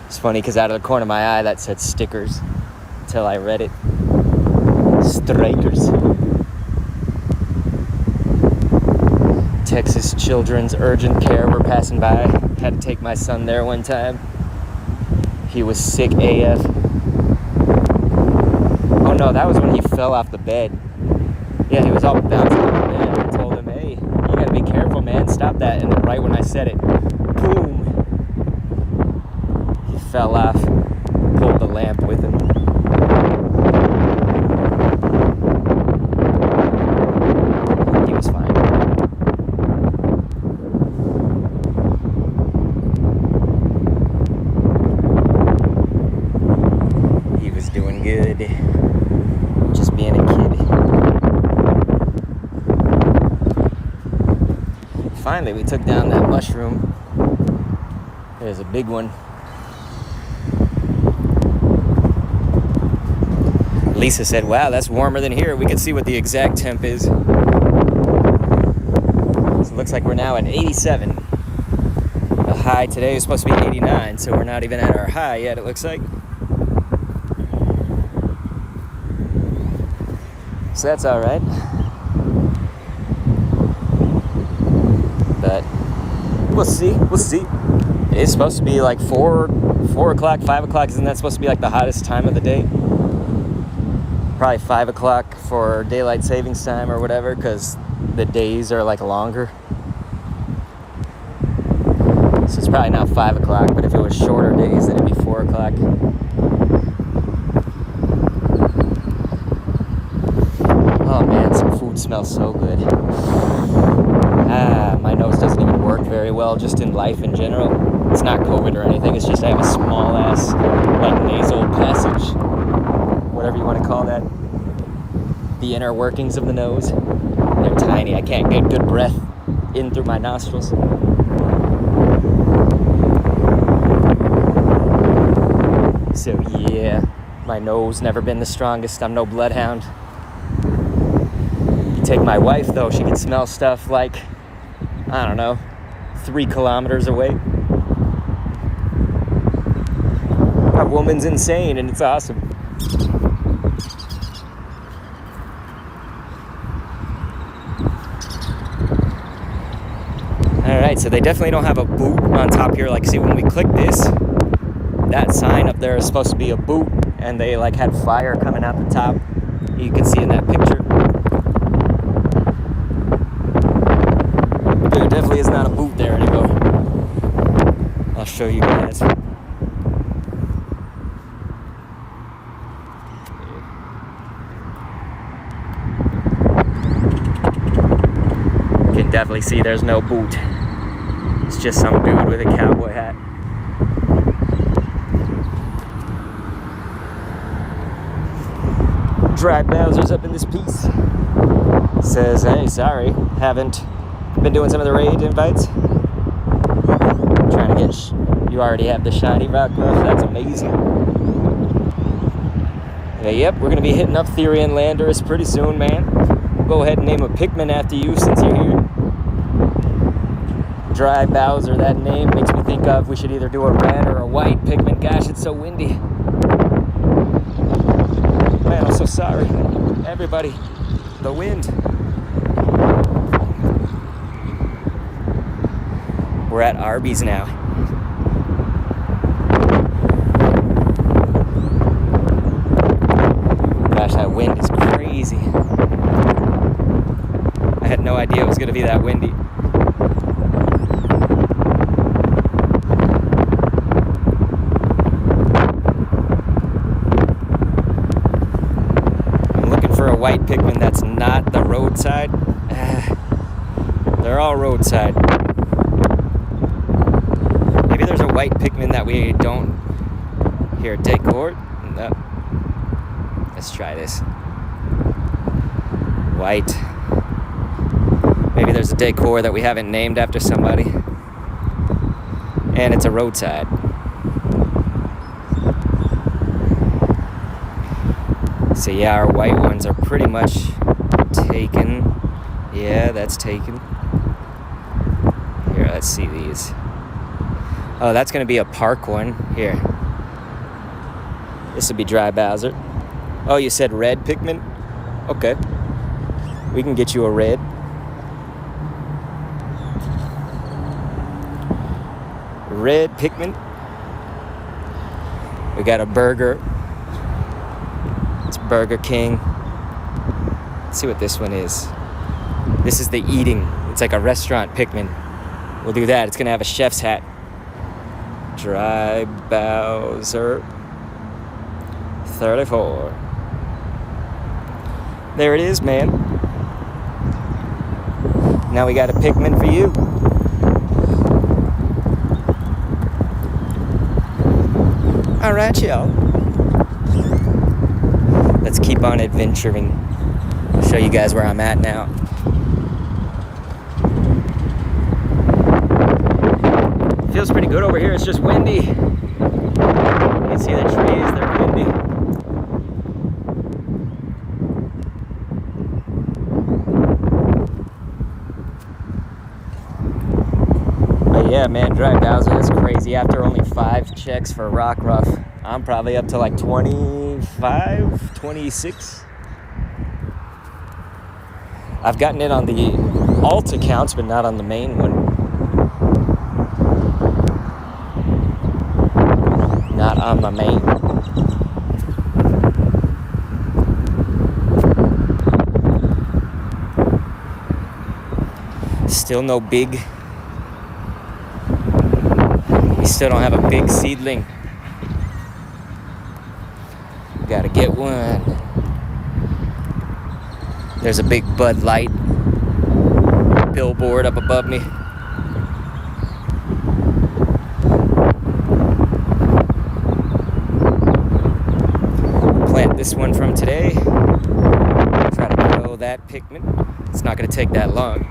It's funny because out of the corner of my eye that said stickers until I read it. Strikers. Texas Children's Urgent Care were passing by. Had to take my son there one time. He was sick AF. Oh no, that was when he fell off the bed. Yeah, he was all bouncing off the bed. I told him, hey, you gotta be careful, man. Stop that. And then right when I said it, boom. He fell off. Pulled the lamp with him. He was fine. He was doing good. Just being a kid. Finally, we took down that mushroom. There's a big one. Lisa said, wow, that's warmer than here. We can see what the exact temp is. So it looks like we're now at 87. The high today is supposed to be 89, so we're not even at our high yet, it looks like. So that's all right. But we'll see. It is supposed to be like 4 o'clock, 5 o'clock. Isn't that supposed to be like the hottest time of the day? Probably 5 o'clock for daylight savings time or whatever, because the days are like longer. So it's probably not 5 o'clock, but if it was shorter days, then it'd be 4 o'clock. Oh man, some food smells so good. My nose doesn't even work very well, just in life in general. It's not COVID or anything, it's just I have a small ass, like, nasal passage. Whatever you want to call that. The inner workings of the nose. They're tiny. I can't get good breath in through my nostrils. So yeah, my nose never been the strongest. I'm no bloodhound. You take my wife though, she can smell stuff like, I don't know, 3 kilometers away. That woman's insane and it's awesome. Alright, so they definitely don't have a boot on top here. Like, see, when we click this, that sign up there is supposed to be a boot, and they like had fire coming out the top. You can see in that picture. There definitely is not a boot there anymore. I'll show you guys. You can definitely see there's no boot. It's just some dude with a cowboy hat. Dry Bowser's up in this piece. Says, hey, sorry, haven't been doing some of the raid invites. Trying to get, you already have the shiny rock buff, that's amazing. Yep, we're gonna be hitting up Therian Landorus pretty soon, man. We'll go ahead and name a Pikmin after you since you're here. Dry Bowser, that name makes me think of we should either do a red or a white Pikmin. Gosh, it's so windy. Man, I'm so sorry. Everybody, the wind. We're at Arby's now. Gosh, that wind is crazy. I had no idea it was going to be that windy. I'm looking for a white Pikmin that's not the roadside. They're all roadside. Maybe there's a white Pikmin that we don't. Here, Decor. No. Let's try this. White. Maybe there's a Decor that we haven't named after somebody. And it's a roadside. So yeah, our white ones are pretty much taken. Yeah, that's taken. Here, let's see these. Oh, that's going to be a park one. Here. This would be Dry Bowser. Oh, you said red Pikmin? Okay. We can get you a red. Red Pikmin. We got a burger. It's Burger King. Let's see what this one is. This is the eating. It's like a restaurant Pikmin. We'll do that. It's going to have a chef's hat. Dry Bowser 34. There it is, man. Now we got a Pikmin for you. Alright, y'all. Let's keep on adventuring. I'll show you guys where I'm at now. Feels pretty good over here. It's just windy. You can see the trees, they're windy. But yeah, man, Dry Bowser is crazy. After only 5 checks for Rock Ruff, I'm probably up to like 25, 26. I've gotten it on the alt accounts, but not on the main one. Not on the main. Still no big. We still don't have a big seedling. Gotta get one. There's a big Bud Light billboard up above me. Plant this one from today. Try to grow that Pikmin. It's not gonna take that long.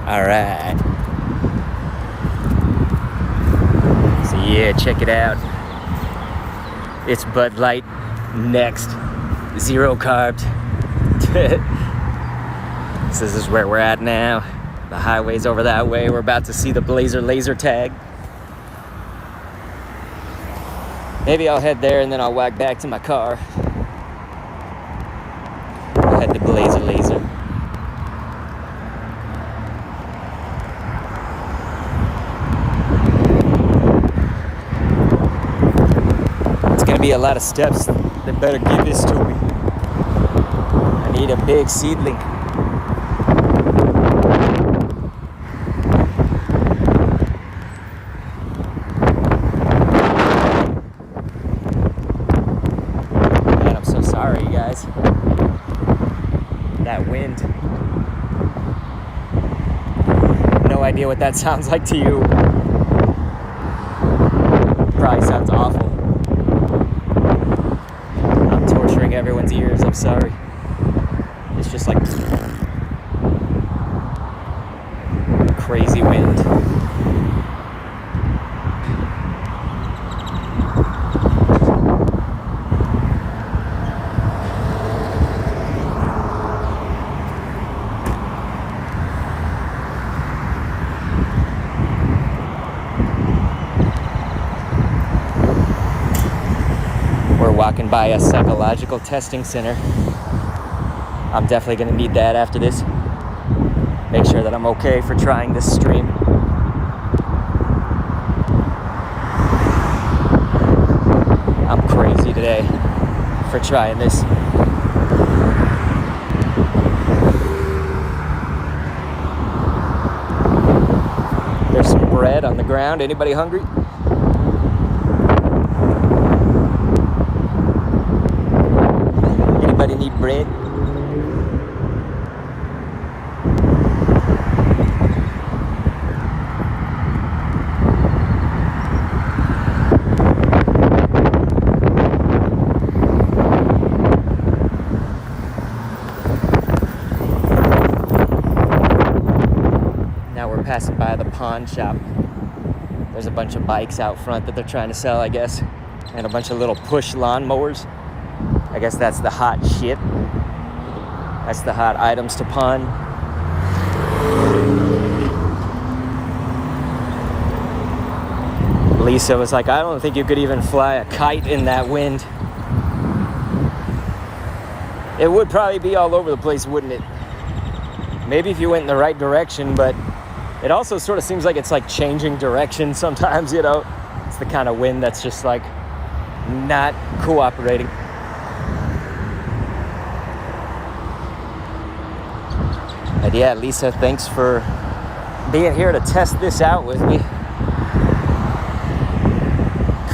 Alright. So yeah, check it out. It's Bud Light next. 0 carbs. So this is where we're at now. The highway's over that way. We're about to see the Blazer laser tag. Maybe I'll head there and then I'll walk back to my car. I'll head to Blazer laser. Be a lot of steps. They better give this to me. I need a big seedling. Man, I'm so sorry, you guys. That wind. No idea what that sounds like to you. Probably sounds awful. Everyone's ears. I'm sorry. It's just like crazy wind. We're walking by a psychological testing center. I'm definitely going to need that after this. Make sure that I'm okay for trying this stream. I'm crazy today for trying this. There's some bread on the ground. Anybody hungry? Anybody need bread? Passing by the pawn shop. There's a bunch of bikes out front that they're trying to sell, I guess, and a bunch of little push lawnmowers. I guess that's the hot shit. That's the hot items to pawn. Lisa was like, I don't think you could even fly a kite in that wind. It would probably be all over the place, wouldn't it? Maybe if you went in the right direction, but it also sort of seems like it's like changing direction sometimes, you know? It's the kind of wind that's just like not cooperating. And yeah, Lisa, thanks for being here to test this out with me.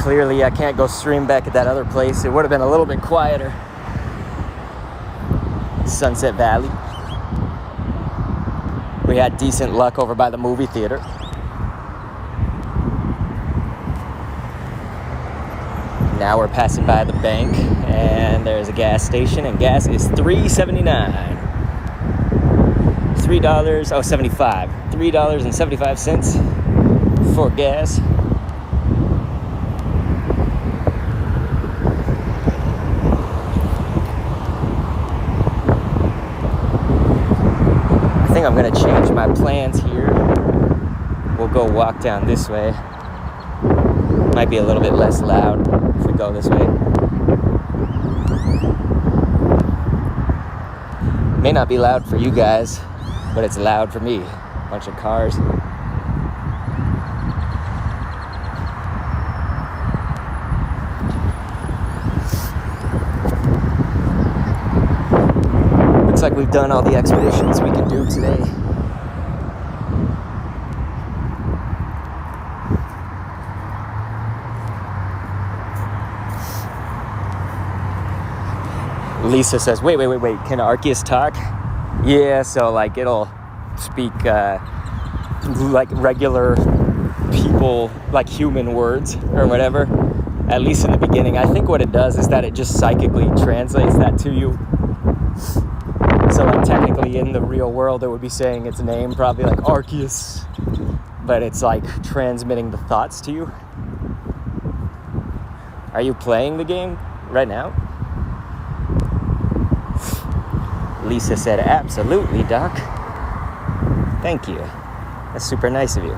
Clearly, I can't go stream back at that other place. It would have been a little bit quieter. Sunset Valley. We had decent luck over by the movie theater. Now we're passing by the bank, and there's a gas station, and gas is $3.79. $3.75. $3.75 for gas. I think I'm gonna change my plans here. We'll go walk down this way. Might be a little bit less loud if we go this way. May not be loud for you guys, but it's loud for me. Bunch of cars. Looks like we've done all the expeditions we can do today. Lisa says, wait, can Arceus talk? Yeah, so like it'll speak like regular people, like human words or whatever, at least in the beginning. I think what it does is that it just psychically translates that to you. So like technically in the real world it would be saying its name, probably like Arceus, but it's like transmitting the thoughts to you. Are you playing the game right now? Lisa said, absolutely, Doc. Thank you. That's super nice of you.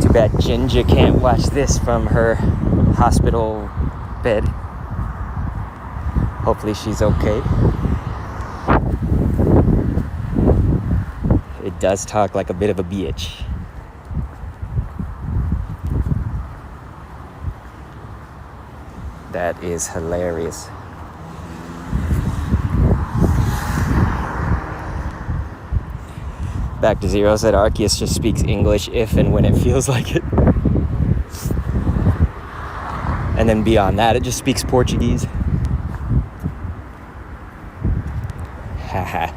Too bad Ginger can't watch this from her hospital bed. Hopefully she's okay. It does talk like a bit of a bitch. That is hilarious. Back to Zero said Arceus just speaks English if and when it feels like it. And then beyond that, it just speaks Portuguese. Haha.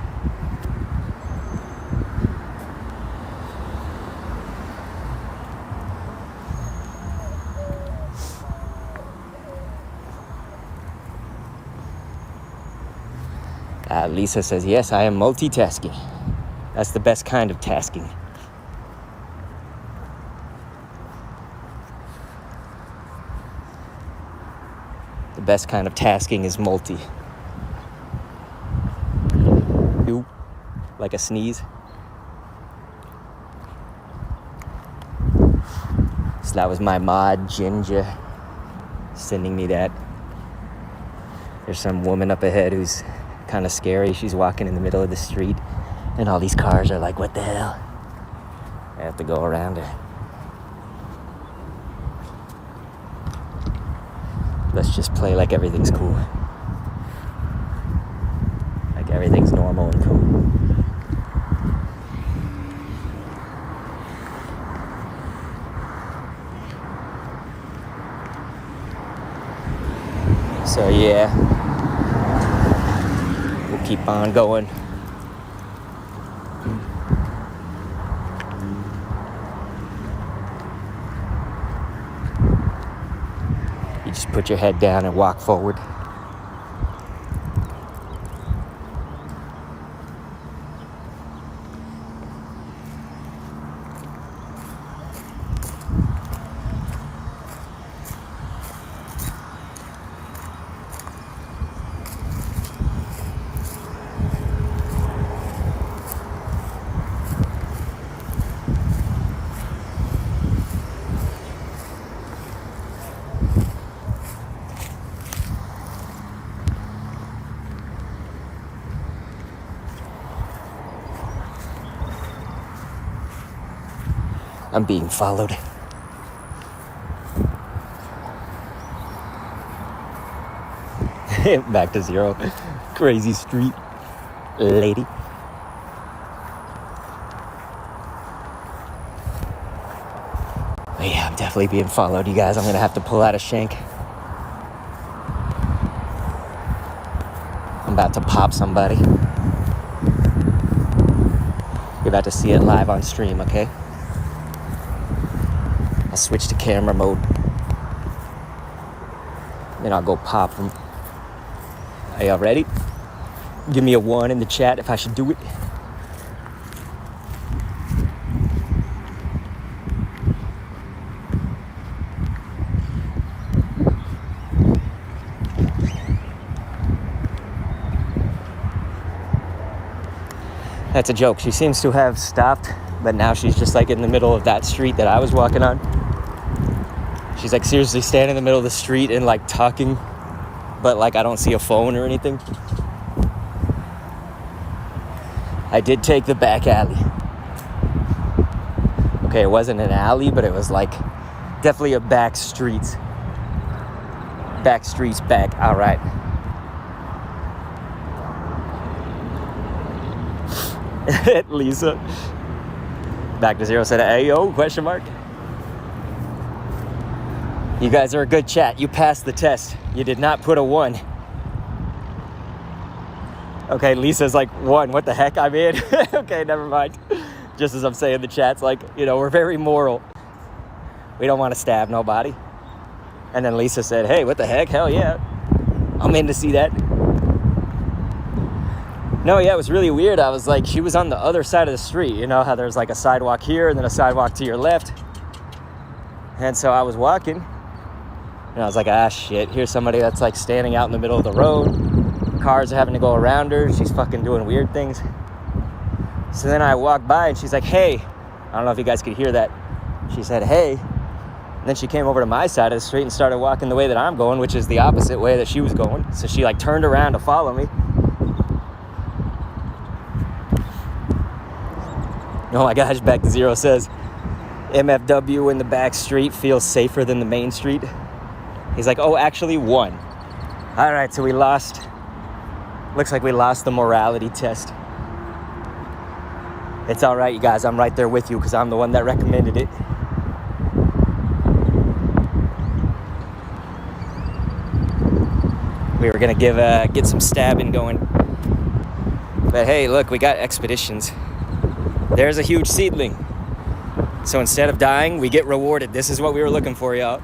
Lisa says, yes, I am multitasking. That's the best kind of tasking. The best kind of tasking is multi. Ooh, like a sneeze. So that was my mod, Ginger, sending me that. There's some woman up ahead who's kind of scary. She's walking in the middle of the street, and all these cars are like, what the hell? I have to go around her. Let's just play like everything's cool. Like everything's normal and cool. So yeah, we'll keep on going. You just put your head down and walk forward. I'm being followed. Back to zero. Crazy street lady. But yeah, I'm definitely being followed, you guys. I'm gonna have to pull out a shank. I'm about to pop somebody. You're about to see it live on stream, okay? I'll switch to camera mode. Then I'll go pop them. Are y'all ready? Give me a 1 in the chat if I should do it. That's a joke. She seems to have stopped, but now she's just like in the middle of that street that I was walking on. She's like seriously standing in the middle of the street and like talking, but like I don't see a phone or anything. I did take the back alley. Okay, it wasn't an alley, but it was like definitely a back streets. Back streets back. All right. Lisa. Back to zero said, "Ayo?" question mark. You guys are a good chat. You passed the test. You did not put a 1. Okay, Lisa's like 1. What the heck? I'm in. Okay, never mind. Just as I'm saying, the chat's like, you know, we're very moral. We don't want to stab nobody. And then Lisa said, hey, what the heck? Hell yeah. I'm in to see that. No, yeah, it was really weird. I was like, she was on the other side of the street. You know how there's like a sidewalk here and then a sidewalk to your left. And so I was walking. And I was like, ah, shit, here's somebody that's like standing out in the middle of the road. Cars are having to go around her. She's fucking doing weird things. So then I walked by and she's like, hey. I don't know if you guys could hear that. She said, hey. And then she came over to my side of the street and started walking the way that I'm going, which is the opposite way that she was going. So she like turned around to follow me. Oh my gosh, back to zero says, MFW in the back street feels safer than the main street. He's like, oh, actually 1. All right, so we lost. Looks like we lost the morality test. It's all right, you guys. I'm right there with you because I'm the one that recommended it. We were going to get some stabbing going. But hey, look, we got expeditions. There's a huge seedling. So instead of dying, we get rewarded. This is what we were looking for, y'all.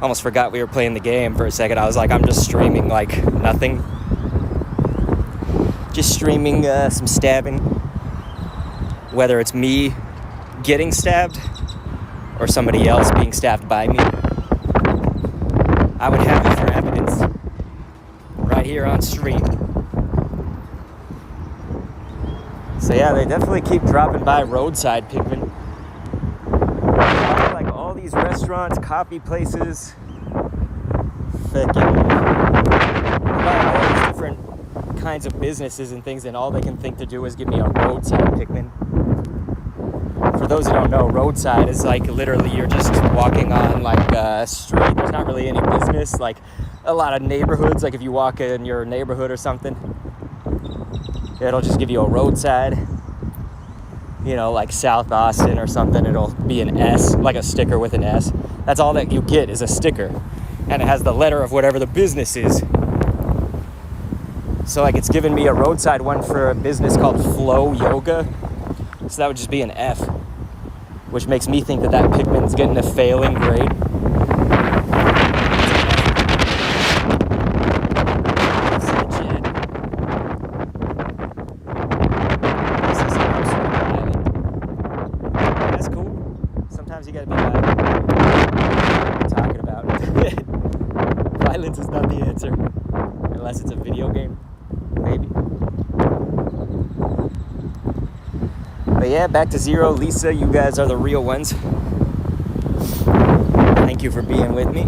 Almost forgot we were playing the game for a second. I was like, I'm just streaming like nothing. just streaming some stabbing, whether it's me getting stabbed or somebody else being stabbed by me. I would have it for evidence right here on stream. So yeah, they definitely keep dropping by roadside Pikmin. Like all these restaurants, coffee places, all these different kinds of businesses and things, and all they can think to do is give me a roadside Pikmin. For those who don't know, roadside is like literally you're just walking on like a street. There's not really any business. Like a lot of neighborhoods, like if you walk in your neighborhood or something, it'll just give you a roadside. You know, like South Austin or something, it'll be an S, like a sticker with an S. That's all that you get is a sticker. And it has the letter of whatever the business is. So like it's giving me a roadside one for a business called Flow Yoga. So that would just be an F, which makes me think that Pikmin's getting a failing grade. That's cool. Sometimes you gotta be like, what I'm talking about. Violence is not the answer, unless it's a video game, maybe. But yeah, back to zero. Lisa, you guys are the real ones. Thank you for being with me.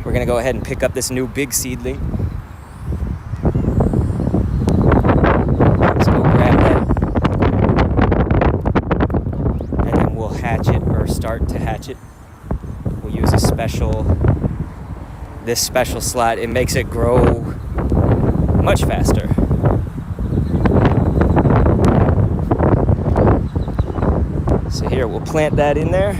We're gonna go ahead and pick up this new big seedling. Let's go grab that. And then we'll hatch it, or start to hatch it. We'll use this special slot. It makes it grow much faster. So here, we'll plant that in there.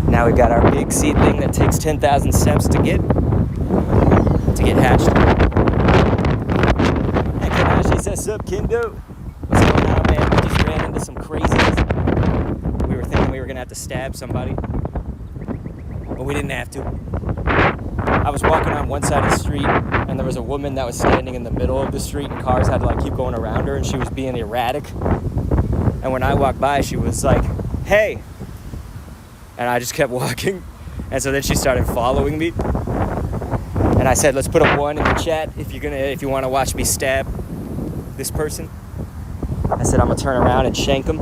Now we've got our big seedling that takes 10,000 steps to get hatched. Hey, Kanashi says, "Sup, Kendo?" What's going on, man? We just ran into some crazies. We were thinking we were gonna have to stab somebody, but we didn't have to. I was walking on one side of the street, and there was a woman that was standing in the middle of the street, and cars had to like keep going around her, and she was being erratic. And when I walked by, she was like, "Hey," and I just kept walking. And so then she started following me, and I said, "Let's put a 1 in the chat if you want to watch me stab this person." I said, "I'm gonna turn around and shank him."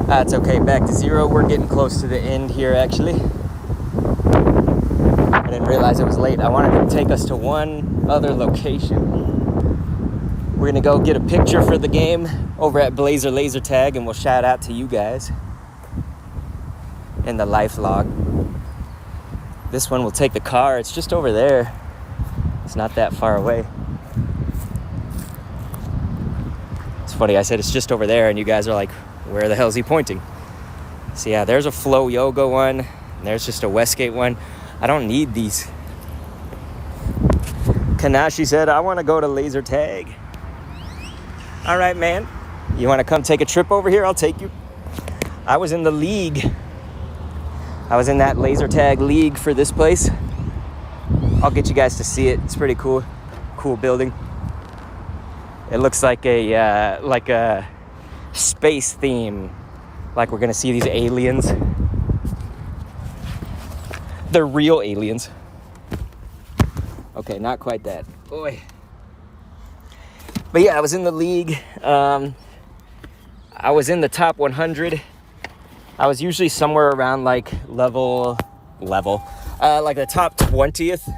That's okay. Back to zero. We're getting close to the end here, actually. I didn't realize it was late. I wanted to take us to one other location. We're gonna go get a picture for the game over at Blazer Laser Tag, and we'll shout out to you guys in the life log. This one will take the car. It's just over there. It's not that far away. It's funny, I said it's just over there, and you guys are like, where the hell is he pointing? So yeah, there's a Flow Yoga one, and there's just a Westgate one. I don't need these. Kanashi said, "I want to go to laser tag." All right, man. You want to come take a trip over here? I'll take you. I was in the league. I was in that laser tag league for this place. I'll get you guys to see it. It's pretty cool. Cool building. It looks like a space theme. Like we're gonna see these aliens. They're real aliens. Okay, not quite that. Boy. But yeah, I was in the league. I was in the top 100. I was usually somewhere around like level, like the top 20th,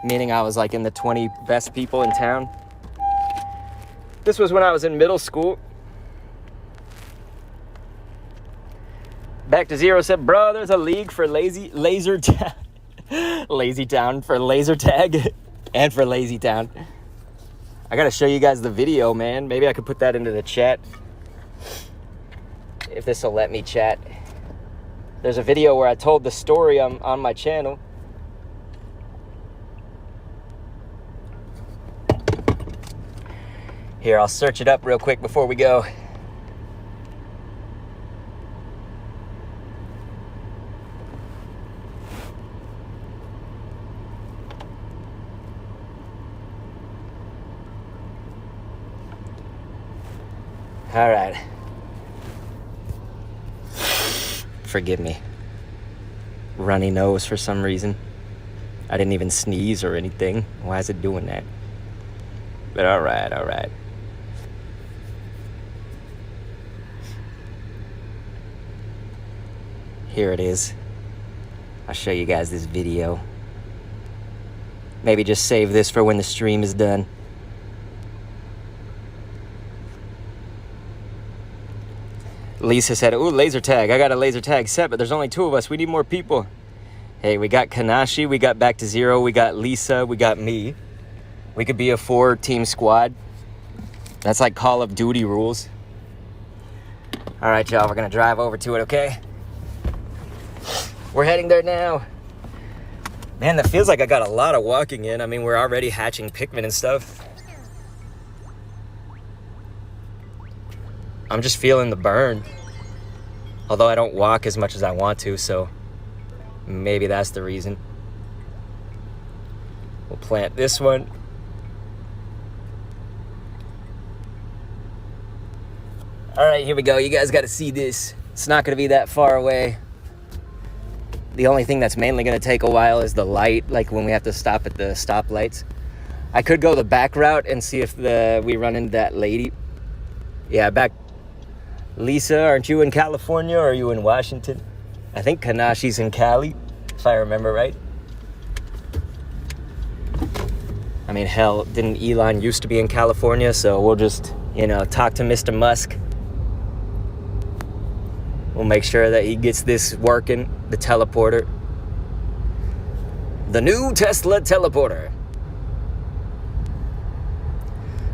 meaning I was like in the 20 best people in town. This was when I was in middle school. Back to zero said, "Bro, there's a league for laser tag, lazy town for laser tag, and for lazy town." I gotta show you guys the video, man. Maybe I could put that into the chat. If this will let me chat. There's a video where I told the story on my channel. Here, I'll search it up real quick before we go. All right. Forgive me. Runny nose for some reason. I didn't even sneeze or anything. Why is it doing that? But all right. Here it is. I'll show you guys this video. Maybe just save this for when the stream is done. Lisa said, ooh, laser tag. I got a laser tag set, but there's only 2 of us. We need more people. Hey, we got Kanashi, we got Back to Zero, we got Lisa, we got me. We could be a 4-team squad. That's like Call of Duty rules. All right, y'all, we're gonna drive over to it, okay? We're heading there now. Man, that feels like I got a lot of walking in. I mean, we're already hatching Pikmin and stuff. I'm just feeling the burn. Although I don't walk as much as I want to, so maybe that's the reason. We'll plant this one. All right, here we go. You guys got to see this. It's not going to be that far away. The only thing that's mainly going to take a while is the light, like when we have to stop at the stoplights. I could go the back route and see if we run into that lady. Yeah, back. Lisa, aren't you in California or are you in Washington? I think Kanashi's in Cali, if I remember right. I mean, hell, didn't Elon used to be in California? So we'll just, talk to Mr. Musk. We'll make sure that he gets this working, the teleporter. The new Tesla teleporter.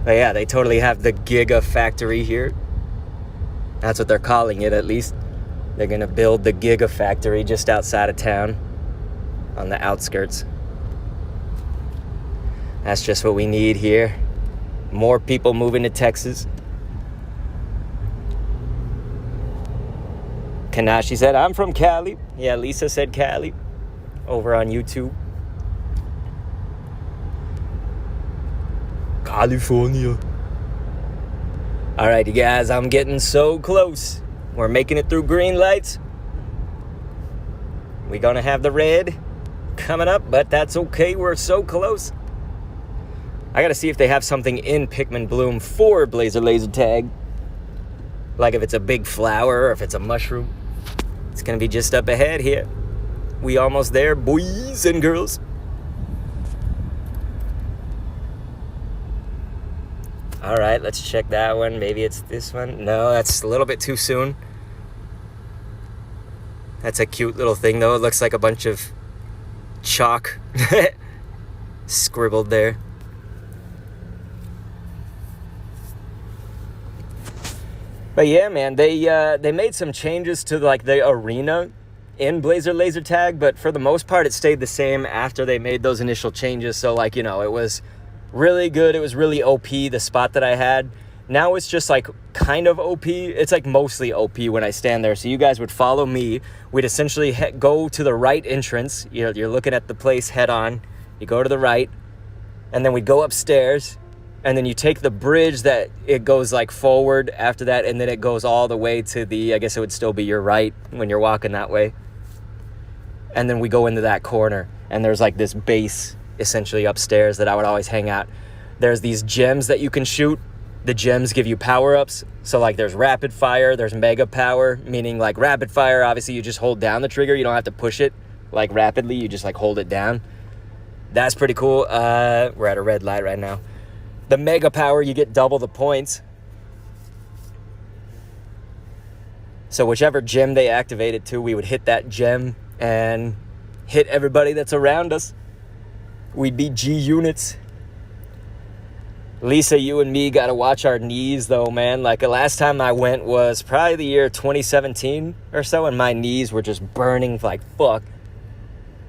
But yeah, they totally have the Gigafactory here. That's what they're calling it, at least. They're gonna build the Gigafactory just outside of town, on the outskirts. That's just what we need here. More people moving to Texas. Kanashi said, I'm from Cali. Yeah, Lisa said Cali over on YouTube. California. All right, you guys, I'm getting so close. We're making it through green lights. We're gonna have the red coming up, but that's okay. We're so close. I gotta see if they have something in Pikmin Bloom for Blazer Laser Tag. Like if it's a big flower or if it's a mushroom. It's gonna be just up ahead here. We almost there, boys and girls. All right, let's check that one. Maybe it's this one. No, that's a little bit too soon. That's a cute little thing, though. It looks like a bunch of chalk scribbled there. But yeah, man, they made some changes to like the arena in Blazer Laser Tag, but for the most part, it stayed the same after they made those initial changes. So like, it was really good. It was really OP, the spot that I had. Now it's just like kind of OP. It's like mostly OP when I stand there. So you guys would follow me. We'd essentially go to the right entrance. You're looking at the place head on. You go to the right, and then we'd go upstairs, and then you take the bridge that it goes like forward after that, and then it goes all the way to I guess it would still be your right when you're walking that way. And then we go into that corner, and there's like this base essentially upstairs that I would always hang out. There's these gems that you can shoot. The gems give you power-ups. So like there's rapid fire, there's mega power, meaning like rapid fire, obviously you just hold down the trigger. You don't have to push it like rapidly. You just like hold it down. That's pretty cool. We're at a red light right now. The mega power, you get double the points. So whichever gem they activate it to, we would hit that gem and hit everybody that's around us. We'd be G units. Lisa, you and me got to watch our knees though, man. Like the last time I went was probably the year 2017 or so, and my knees were just burning like fuck.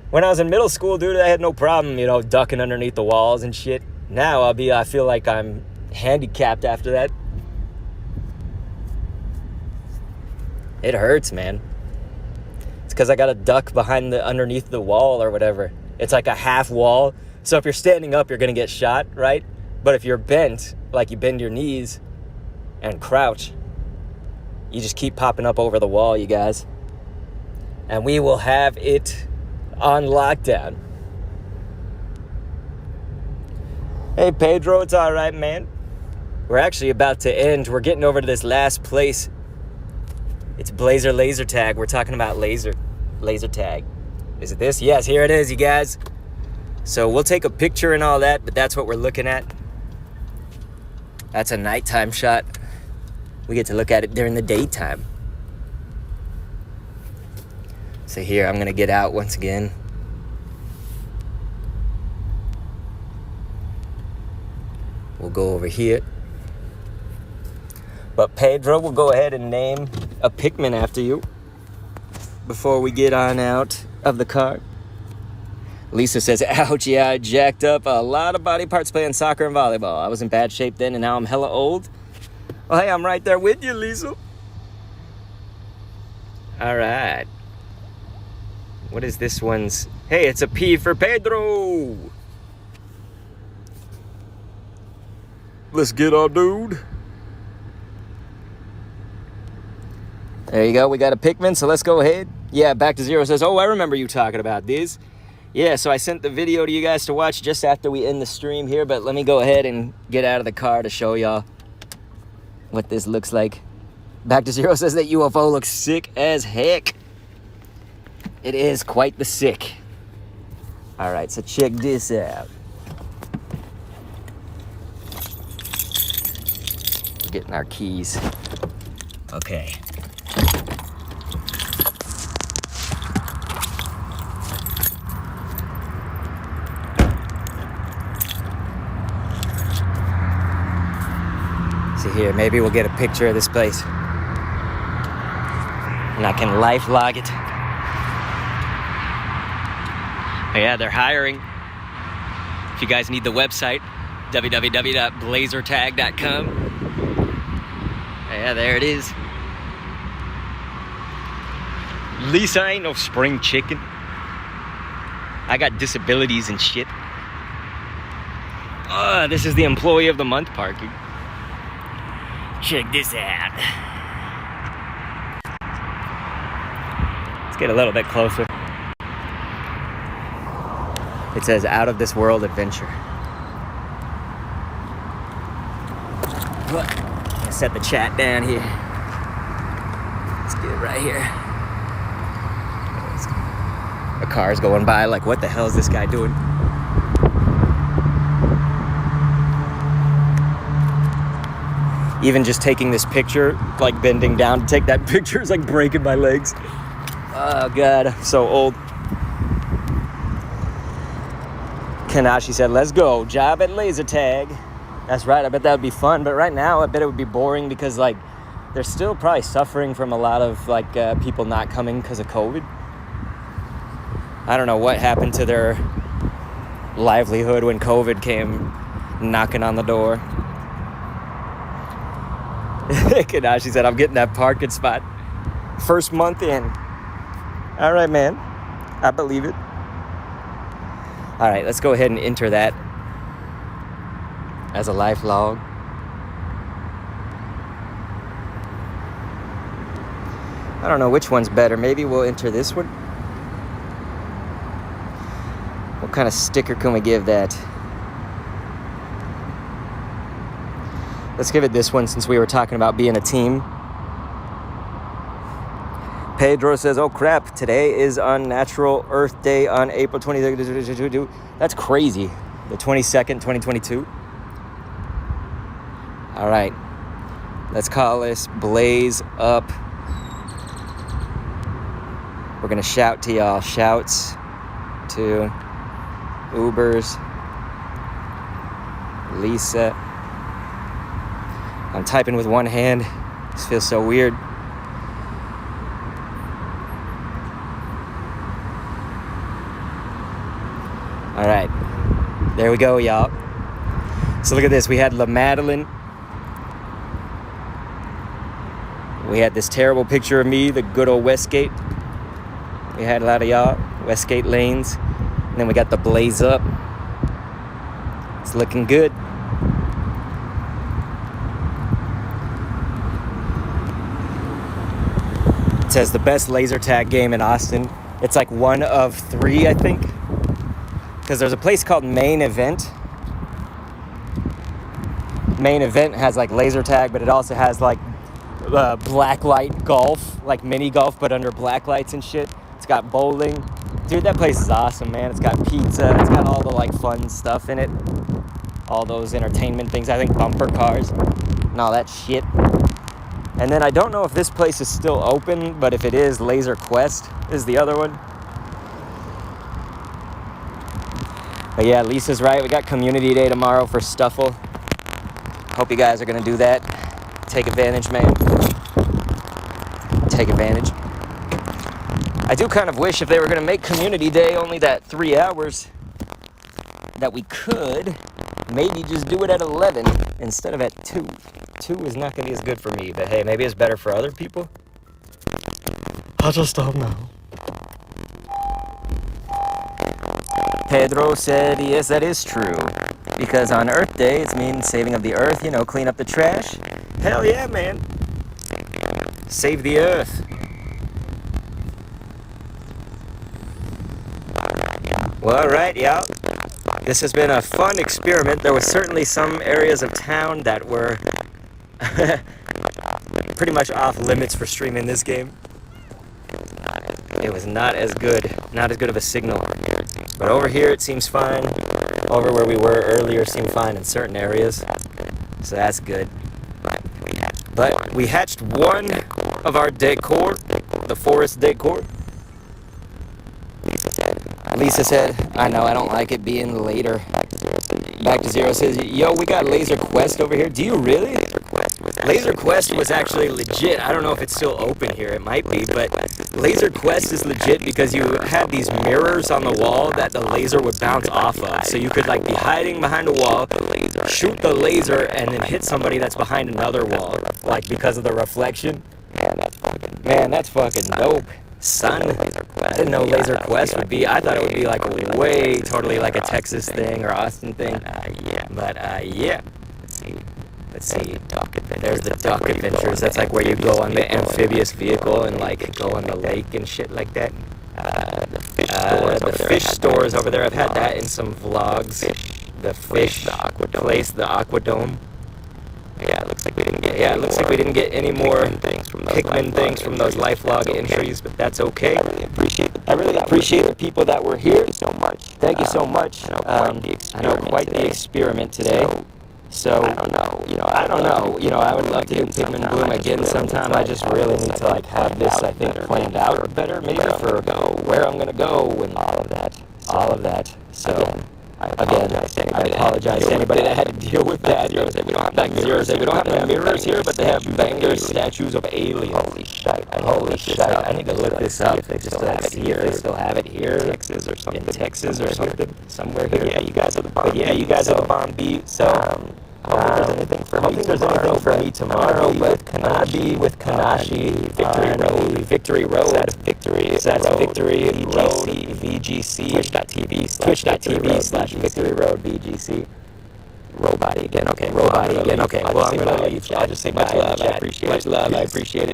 When I was in middle school, dude, I had no problem, ducking underneath the walls and shit. Now I feel like I'm handicapped after that. It hurts, man. It's because I got to duck underneath the wall or whatever. It's like a half wall. So if you're standing up, you're going to get shot, right? But if you're bent, like you bend your knees and crouch, You just keep popping up over the wall, you guys. And we will have it on lockdown. Hey, Pedro, it's all right, man. We're actually about to end. We're getting over to this last place. It's Blazer Laser Tag. We're talking about laser tag. Is it this? Yes, here it is, you guys. So we'll take a picture and all that, but that's what we're looking at. That's a nighttime shot. We get to look at it during the daytime. So here, I'm gonna get out once again. We'll go over here. But Pedro will go ahead and name a Pikmin after you before we get on out of the car. Lisa says, ouch, yeah, I jacked up a lot of body parts playing soccer and volleyball. I was in bad shape then and now I'm hella old. Well, hey, I'm right there with you, Lisa. All right. What is this one's? Hey, it's a P for Pedro. Let's get our dude. There you go. We got a Pikmin, so let's go ahead. Yeah, Back to Zero says, oh, I remember you talking about these. Yeah, so I sent the video to you guys to watch just after we end the stream here, but let me go ahead and get out of the car to show y'all what this looks like. Back to Zero says that UFO looks sick as heck. It is quite the sick. All right, so check this out. Getting our keys. Okay. See here, maybe we'll get a picture of this place. And I can life log it. Oh yeah, they're hiring. If you guys need the website, www.blazertag.com. Yeah, there it is. Lisa ain't no spring chicken. I got disabilities and shit. This is the employee of the month parking. Check this out. Let's get a little bit closer. It says out of this world adventure. What? Set the chat down here. Let's get it right here. A car's going by like, what the hell is this guy doing? Even just taking this picture, like bending down to take that picture is like breaking my legs. Oh God, I'm so old. Kanashi said, let's go, job at laser tag. That's right, I bet that would be fun, but right now I bet it would be boring because like they're still probably suffering from a lot of like people not coming because of COVID. I don't know what happened to their livelihood when COVID came knocking on the door. Kanashi said, I'm getting that parking spot. First month in. All right, man, I believe it. All right, let's go ahead and enter that as a life log. I don't know which one's better. Maybe we'll enter this one. What kind of sticker can we give that? Let's give it this one since we were talking about being a team. Pedro says, oh crap, today is Unnatural Earth Day on April 23rd. That's crazy. The 22nd, 2022. All right, let's call this Blaze Up. We're gonna shout to y'all. Shouts to Ubers, Lisa. I'm typing with one hand. This feels so weird. All right, there we go, y'all. So look at this. We had La Madeline. We had this terrible picture of me, the good old Westgate. We had a lot of y'all, Westgate lanes. And then we got the Blaze Up. It's looking good. says the best laser tag game in Austin. It's like one of 3, I think. Because there's a place called Main Event. Main Event has like laser tag, but it also has like black light golf, like mini golf, but under black lights and shit. It's got bowling. Dude, that place is awesome, man. It's got pizza. It's got all the like fun stuff in it. All those entertainment things. I think bumper cars and all that shit. And then I don't know if this place is still open, but if it is, Laser Quest is the other one. But yeah, Lisa's right. We got Community Day tomorrow for Stuffle. Hope you guys are going to do that. Take advantage, man. Take advantage. I do kind of wish if they were going to make Community Day only that 3 hours, that we could maybe just do it at 11 instead of at 2. 2 is not going to be as good for me, but hey, maybe it's better for other people. I just don't know. Pedro said, yes, that is true. Because on Earth Day, it means saving of the earth, you know, clean up the trash. Hell yeah, man. Save the earth. Well, alright, y'all. This has been a fun experiment. There were certainly some areas of town that were pretty much off limits for streaming this game. It was not as good of a signal. But over here it seems fine. Over where we were earlier seemed fine in certain areas. So that's good. But we hatched one of our decor, the Forest Decor. Lisa said, I know, I don't like it being later. Back to Zero says, yo, we got Laser Quest over here. Do you really? Laser Quest was actually legit. I don't know if it's still open here. It might be, but Laser Quest is legit because you had these mirrors on the wall that the laser would bounce off of. So you could like be hiding behind a wall, shoot the laser, and then hit somebody that's behind another wall, like because of the reflection. Man, that's fucking dope. Son, I didn't know Laser Quest would be. I thought it would be like way totally like a Texas thing or Austin thing. But yeah. Let's see. There's the Duck Adventures. That's like where you go on the amphibious vehicle and like go on the lake and shit like that. The fish stores over there. I've had that in some vlogs. The fish, the place, the Aquadome. Yeah, it looks like we didn't get any more Pikmin things from those LifeLog entries, but that's okay. I really appreciate the people that were here. Thank you so much. I know quite the experiment today. So I don't know. I would love to do Pikmin Bloom again sometime. I just really need to like have this, I think, planned out better, maybe for where I'm gonna go and all of that. So. I apologize to anybody that had to deal with that. Zero said we don't have mirrors here, but they have banger statues of aliens. Holy shit! I need to look this up. They still have it here. They still have it here. Texas or something. Somewhere here. Yeah, you guys are the bomb beat. So I don't think there's anything for me tomorrow. But Arby with Kanashi, Victory Road. That's Victory Road, VGC, Twitch.tv/Victory Road, VGC. Robot again. Okay. Well, I'm gonna leave. I'll just say much love. I appreciate it.